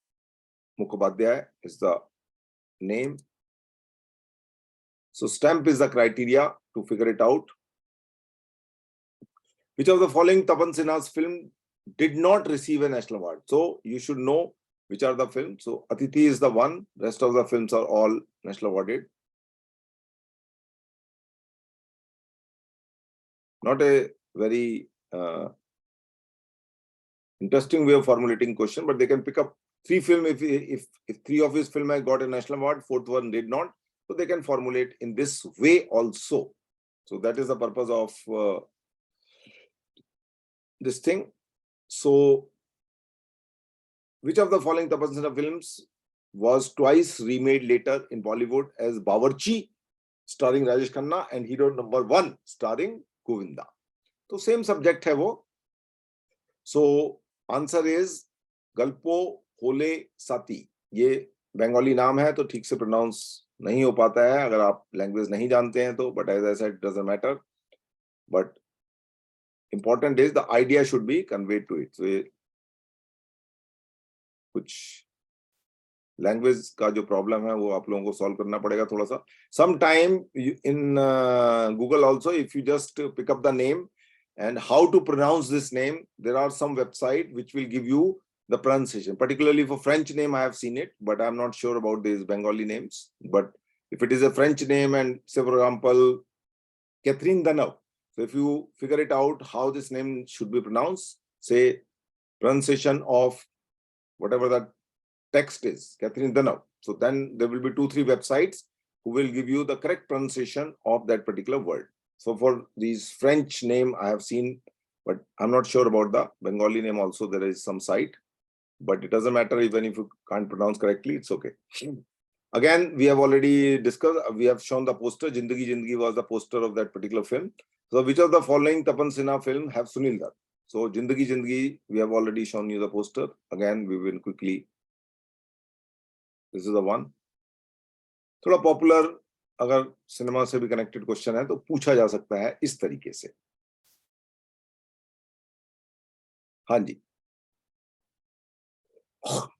Mukhopadhyay is the name. So stamp is the criteria to figure it out. Which of the following Tapan Sinha's film did not receive a national award? So you should know which are the films. So Atithi is the one. Rest of the films are all national awarded. Not a very interesting way of formulating question, but they can pick up three film. If three of his film has got a national award, fourth one did not, so they can formulate in this way also. So that is the purpose of this thing. So which of the following Tapan Sinha films was twice remade later in Bollywood as Bawarchi starring Rajesh Khanna and Hero Number 1 starring Govinda? तो same subject है वो. So answer is गल्पो होले साती. ये बंगाली नाम है तो ठीक से प्रोनाउंस नहीं हो पाता है अगर आप लैंग्वेज नहीं जानते हैं तो, but as I said, doesn't matter. But important is the idea should be conveyed to it. So ये कुछ लैंग्वेज का जो प्रॉब्लम है वो आप लोगों को सॉल्व करना पड़ेगा थोड़ा सा. Sometime in Google also, if you just pick up the name and how to pronounce this name, there are some website which will give you the pronunciation. Particularly for French name, I have seen it, but I'm not sure about these Bengali names. But if it is a French name and say, for example, Catherine Deneuve, so if you figure it out how this name should be pronounced, say pronunciation of whatever that text is, Catherine Deneuve. So then there will be 2-3 websites who will give you the correct pronunciation of that particular word. So for these French name, I have seen, but I'm not sure about the Bengali name also. There is some site, but it doesn't matter even if you can't pronounce correctly, it's okay. Again, we have already discussed, we have shown the poster. Jindagi Jindagi was the poster of that particular film. So which of the following Tapan Sinha film have Sunil Dutt? So Jindagi Jindagi, we have already shown you the poster. Again, we will quickly. This is the one. थोड़ा popular अगर cinema से भी connected question है तो पूछा जा सकता है इस तरीके से. हाँ जी.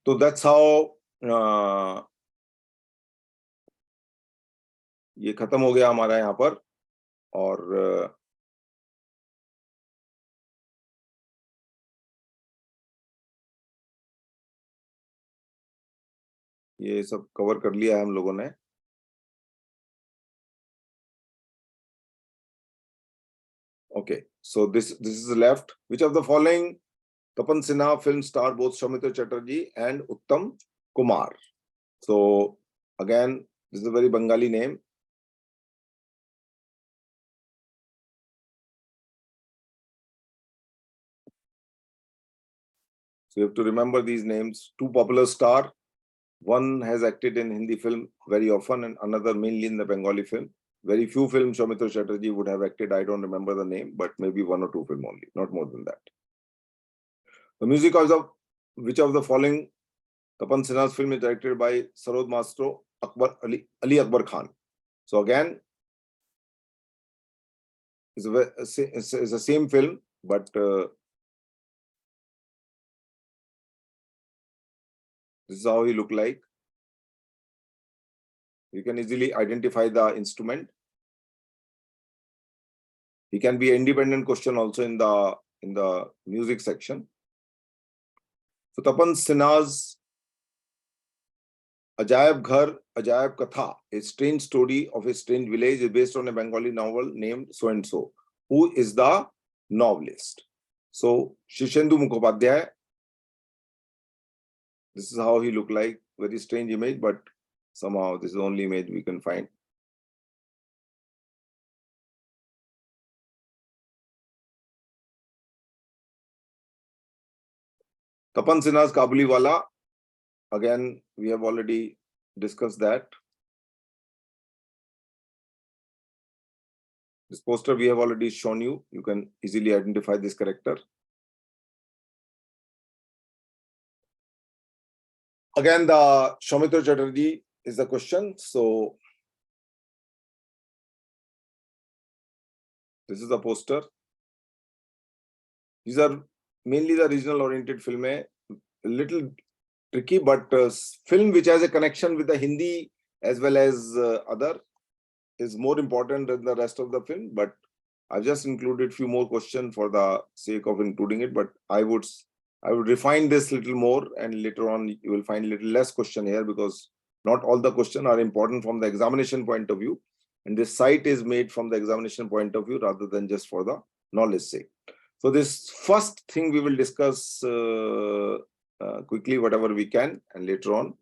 तो दैट्स हाउ ये खत्म हो गया हमारा यहाँ पर. और ये सब कवर कर लिया है हम लोगों ने. Okay, so this is left. Which of the following Tapan Sinha film star both Soumitra Chatterjee and Uttam Kumar? So again, this is a very Bengali name. So you have to remember these names. Two popular star. One has acted in Hindi film very often and another mainly in the Bengali film. Very few films Soumitra Chatterjee would have acted. I don't remember the name, but maybe one or two films only, not more than that. The music of which of the following Tapan Sinha's film is directed by Sarod Mastro Ali Akbar Khan? So again, it's the same film, but this is how he looked like. You can easily identify the instrument. He can be an independent question also in the music section. So Tapan Sinha's Ajaib Ghar, Ajaib Katha, a strange story of a strange village, is based on a Bengali novel named so and so. Who is the novelist? So Shishendu Mukhopadhyay. This is how he looked like. Very strange image, but somehow this is the only image we can find. Tapan Sinha's Kabuliwala. Again, we have already discussed that. This poster we have already shown you. You can easily identify this character. Again, the Soumitra Chatterjee is the question. So this is the poster. These are mainly the regional oriented film. A little tricky, but film which has a connection with the Hindi as well as other is more important than the rest of the film. But I've just included few more questions for the sake of including it. But I would refine this little more, and later on you will find a little less question here because not all the questions are important from the examination point of view. And this site is made from the examination point of view rather than just for the knowledge sake. So this first thing we will discuss quickly, whatever we can, and later on.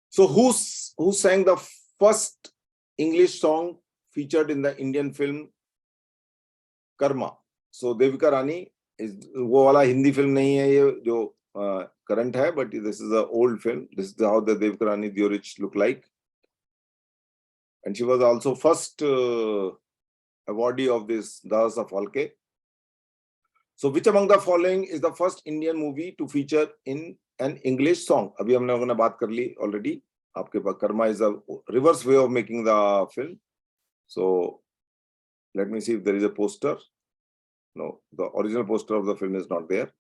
So who sang the first English song featured in the Indian film Karma? So Devika Rani is वो वाला Hindi film नहीं है ये जो current है, but this is an old film. This is how the Devika Rani Diorich look like, and she was also first awardee of this Dada Falke. So which among the following is the first Indian movie to feature in an English song? अभी हम लोगों ने बात कर ली already. आपके पास Karma is a reverse way of making the film. So let me see if there is a poster. No, the original poster of the film is not there.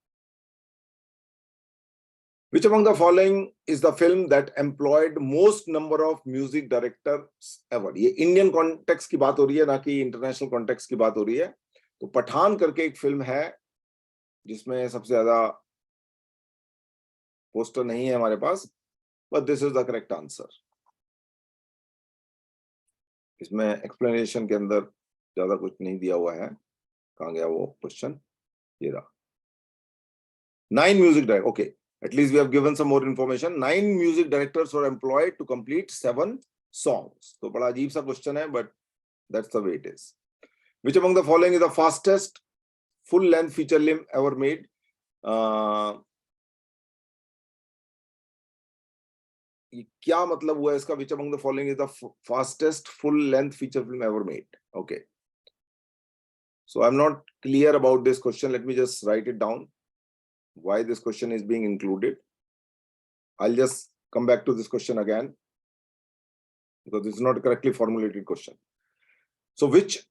Which among the following is the film that employed most number of music directors ever? ये Indian context की बात हो रही है, ना कि international context की बात हो रही है. तो पठान करके एक फिल्म है जिसमें सबसे ज्यादा पोस्टर नहीं है हमारे पास, but this is the correct answer. इसमें explanation के अंदर ज्यादा कुछ नहीं दिया हुआ है. कहाँ गया वो क्वेश्चन? ये रहा. 9 music directors. Okay, at least we have given some more information. 9 music directors were employed to complete 7 songs. तो बड़ा अजीब सा क्वेश्चन है, but that's the way it is. Which among the following is the fastest full-length feature film ever made? क्या मतलब हुआ इसका? Which among the following is the fastest full-length feature film ever made? Okay. So I'm not clear about this question. Let me just write it down. Why this question is being included. I'll just come back to this question again because this is not a correctly formulated question. So which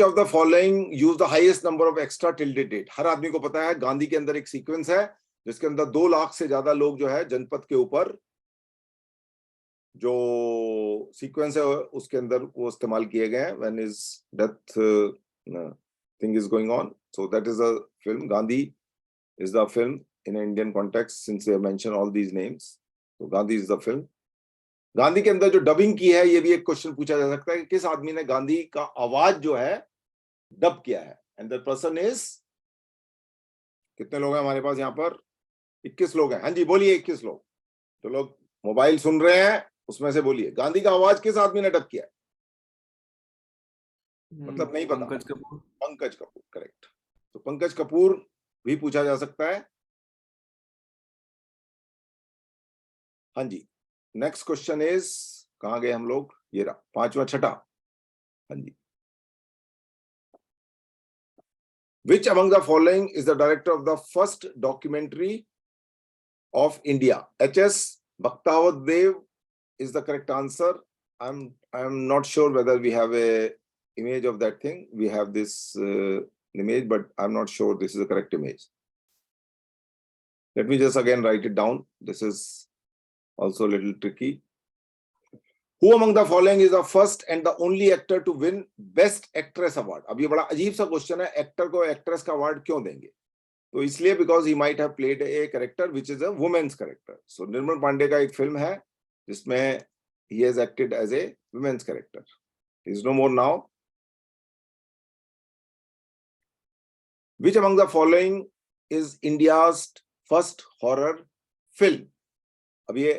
of the following use the highest number of extra tilde date? हर आदमी को पता है गांधी के अंदर एक sequence है जिसके अंदर 2 लाख से ज्यादा लोग जो है जनपद के ऊपर जो सीक्वेंस है उसके अंदर वो इस्तेमाल किए गए हैं when his death thing is going on. So that is a film. Gandhi is the film in an Indian context since they have mentioned all these names. So Gandhi is the film. Gandhi के अंदर जो dubbing की है ये भी एक question पूछा जा सकता है कि किस आदमी ने गांधी का आवाज जो है डब किया है एंड दैट पर्सन इज कितने लोग हैं हमारे पास यहाँ पर 21 लोग हैं हाँ जी बोलिए 21 लोग जो लोग मोबाइल सुन रहे हैं उसमें से बोलिए गांधी का आवाज किस आदमी ने डब किया है मतलब नहीं पता पंकज कपूर करेक्ट तो पंकज कपूर भी पूछा जा सकता है हाँ जी नेक्स्ट क्वेश्चन इज कहां गए हम लोग ये रहा 5वां 6ठा हाँ जी which among the following is the director of the first documentary of India? HS Bhaktawat Dev is the correct answer. I'm not sure whether we have a image of that thing. We have this image, but I'm not sure this is the correct image. Let me just again write it down. This is also a little tricky. Who among the following is the first and the only actor to win Best Actress Award? अब ये बड़ा अजीब सा question है actor को actress का award क्यों देंगे तो इसलिए because he might have played a character which is a women's character so Nirmal Pande का एक फिल्म है जिसमें he has acted as a women's character is no more now which among the following is India's first horror film अब ये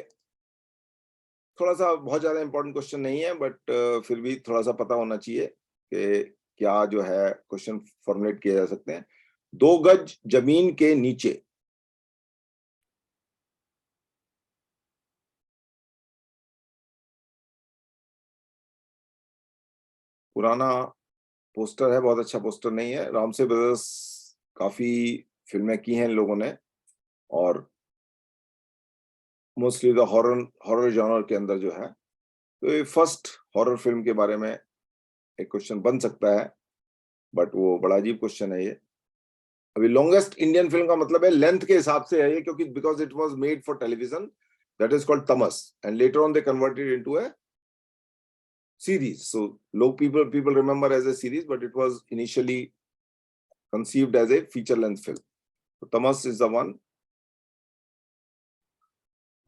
थोड़ा सा बहुत ज्यादा इंपॉर्टेंट क्वेश्चन नहीं है बट फिर भी थोड़ा सा पता होना चाहिए कि क्या जो है क्वेश्चन फॉर्मुलेट किए जा सकते हैं 2 गज जमीन के नीचे पुराना पोस्टर है बहुत अच्छा पोस्टर नहीं है रामसे ब्रदर्स काफी फिल्में की हैं इन लोगों ने और मोस्टली द हॉरर जॉनर के अंदर जो है तो ये फर्स्ट हॉरर फिल्म के बारे में एक क्वेश्चन बन सकता है बट वो बड़ा अजीब क्वेश्चन है ये अभी लॉन्गेस्ट इंडियन फिल्म का मतलब है लेंथ के हिसाब से है ये क्योंकि because it was made for television that is called Tamas and later on they converted into a series so लोग people remember as a series but it was initially conceived as a feature length film so tamas is the one.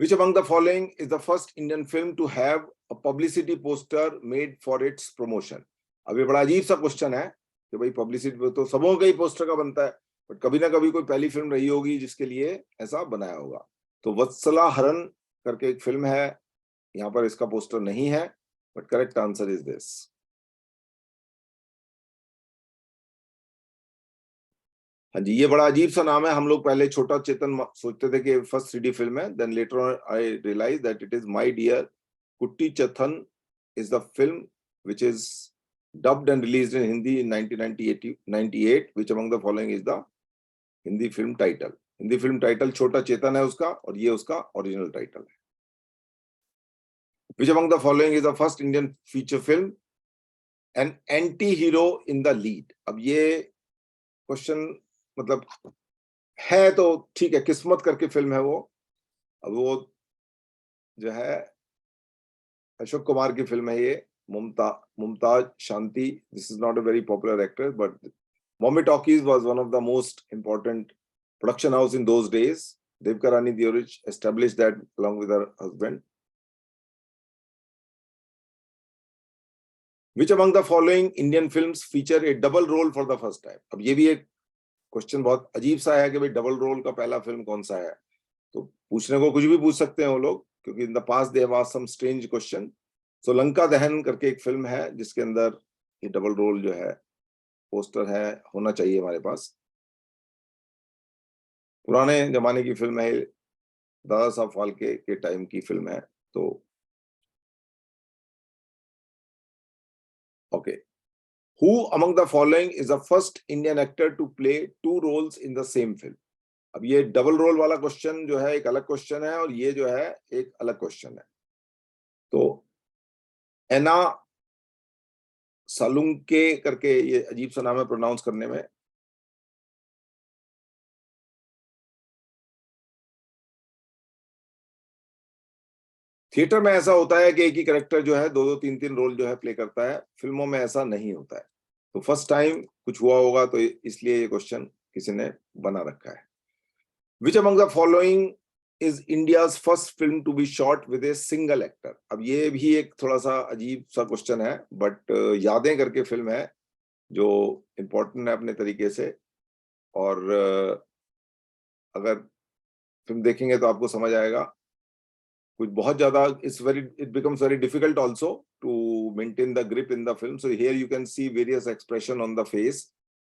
Which among the following is the first Indian film to have a publicity poster made for its promotion? अब ये बड़ा अजीब सा question है कि भाई publicity तो सबों का ही पोस्टर का बनता है बट कभी ना कभी कोई पहली फिल्म रही होगी जिसके लिए ऐसा बनाया होगा तो वत्सला हरण करके एक फिल्म है यहाँ पर इसका पोस्टर नहीं है but correct answer is this हाँ जी ये बड़ा अजीब सा नाम है हम लोग पहले छोटा चेतन सोचते थे कि फर्स्ट 3D फिल्म है then later on I realise that it is my dear Kuttichathan is the film which is dubbed and released in Hindi in 1998 which among the following is the Hindi film title Hindi film title छोटा चेतन है उसका और ये उसका original title है which among the following is the first Indian feature film an anti-hero in the lead अब ये question मतलब है तो ठीक है किस्मत करके फिल्म है वो अब वो जो है अशोक कुमार की फिल्म है ये Mumtaz Shanti. This is not a very popular actress, but Mommy Talkies was one of the most important production house in those days. Devika Rani Diorich established that along with her husband. Which among the following Indian films feature a double role for the first time? अब ये भी एक question बहुत अजीब सा है कि भाई डबल रोल का पहला फिल्म कौन सा है तो पूछने को कुछ भी पूछ सकते हैं वो लोग क्योंकि in the past they have asked some strange question so Lanka Dahan करके एक फिल्म है जिसके अंदर ये डबल रोल जो है पोस्टर है होना चाहिए हमारे पास पुराने जमाने की फिल्म है दादा साहब फाल्के के टाइम की फिल्म है तो okay Who among the following is the first Indian actor to play 2 roles in the same film? अब ये डबल रोल वाला क्वेश्चन जो है एक अलग क्वेश्चन है और ये जो है एक अलग क्वेश्चन है। तो एना सालुंके करके ये अजीब सा नाम है प्रोनाउंस करने में। थिएटर में ऐसा होता है कि एक ही कैरेक्टर जो है 2-2 3-3 रोल जो है प्ले करता है। फिल्मों में ऐसा नहीं होता है। तो फर्स्ट टाइम कुछ हुआ होगा तो इसलिए ये क्वेश्चन किसी ने बना रखा है। Which among the following is India's first film to be shot with a single actor? अब ये भी एक थोड़ा सा अजीब सा क्वेश्चन है, बट यादें करके फिल्म है जो इम्पोर्टेंट है अपने तरीके से, और अगर फिल्म देखेंगे तो आपको समझ आएगा। कुछ बहुत ज्यादा it becomes very difficult also to maintain the grip in the film. So here you can see various expression on the face.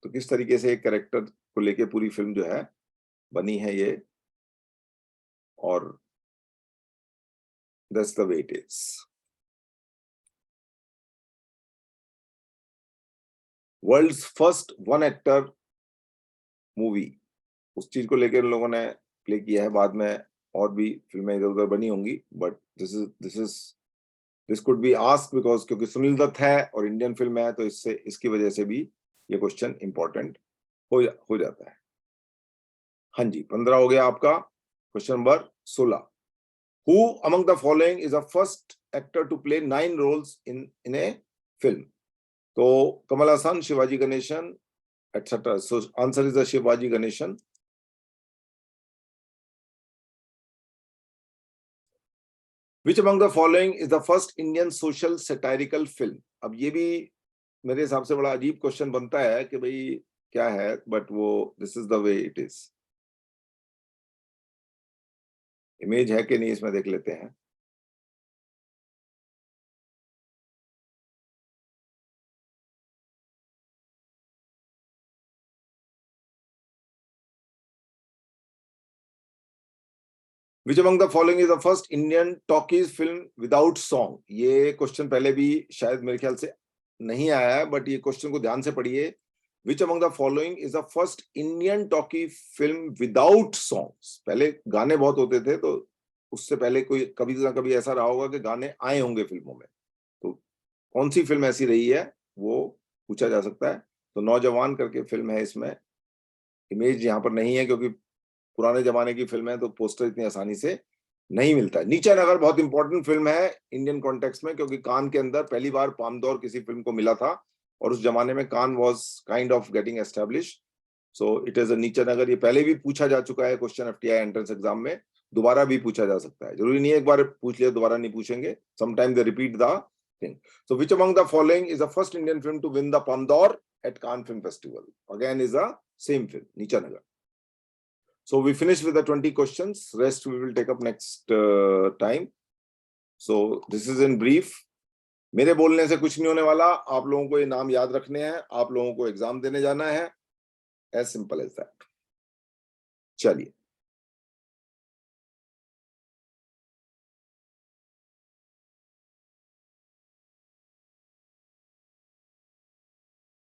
तो किस तरीके से एक कैरेक्टर को लेके पूरी फिल्म जो है बनी है ये, और that's the way it is. World's first one actor movie, उस चीज को लेकर उन लोगों ने प्ले किया है। बाद में और भी फिल्में इधर उधर बनी होंगी, but this could be asked because क्योंकि सुनील दत्त है और इंडियन फिल्म है, तो इसकी वजह से भी ये क्वेश्चन इंपॉर्टेंट हो जाता है। हाँ जी, 15 हो गया आपका। Question number 16, Who among the following is the first actor to play 9 roles in a film? तो Kamal Hassan, Shivaji Ganesan, etc. So answer is the Shivaji Ganesan. Which among the following is the first Indian social satirical film? अब ये भी मेरे हिसाब से बड़ा अजीब question बनता है कि भाई क्या है, बट वो this is the way it is. Image है कि नहीं इसमें देख लेते हैं। Which among the following is the first Indian talkies film without song? ये क्वेश्चन पहले भी शायद मेरे ख्याल से नहीं आया है, बट ये क्वेश्चन को ध्यान से पढ़िए। Which among the following is the first Indian talkie film without songs? पहले गाने बहुत होते थे, तो उससे पहले कोई कभी ना कभी ऐसा रहा होगा कि गाने आए होंगे फिल्मों में। तो कौन सी फिल्म ऐसी रही है वो पूछा जा सकता है। तो नौजवान करके फिल्म है, इसमें इमेज यहाँ पर नहीं है क्योंकि पुराने जमाने की फिल्म है, तो पोस्टर इतनी आसानी से नहीं मिलता है। नीचे नगर बहुत इंपॉर्टेंट फिल्म है इंडियन कॉन्टेक्स्ट में, क्योंकि कान के अंदर पहली बार पाम दौर किसी फिल्म को मिला था, और उस जमाने में Cannes was kind of getting establish. So it is a Neecha Nagar. ये पहले भी पूछा जा चुका है क्वेश्चन एफटीआई एंट्रेंस एग्जाम में, दोबारा भी पूछा जा सकता है। जरूरी नहीं है एक बार पूछ लिया दोबारा नहीं पूछेंगे, sometime they repeat the thing. So which among the following is the first Indian film to win the Palme d'Or at Cannes film festival? Again is a same film, Neecha Nagar. So we finished with the 20 questions. Rest we will take up next time. So this is in brief. मेरे बोलने से कुछ नहीं होने वाला, आप लोगों को ये नाम याद रखने हैं, आप लोगों को एग्जाम देने जाना है, as simple as that. चलिए।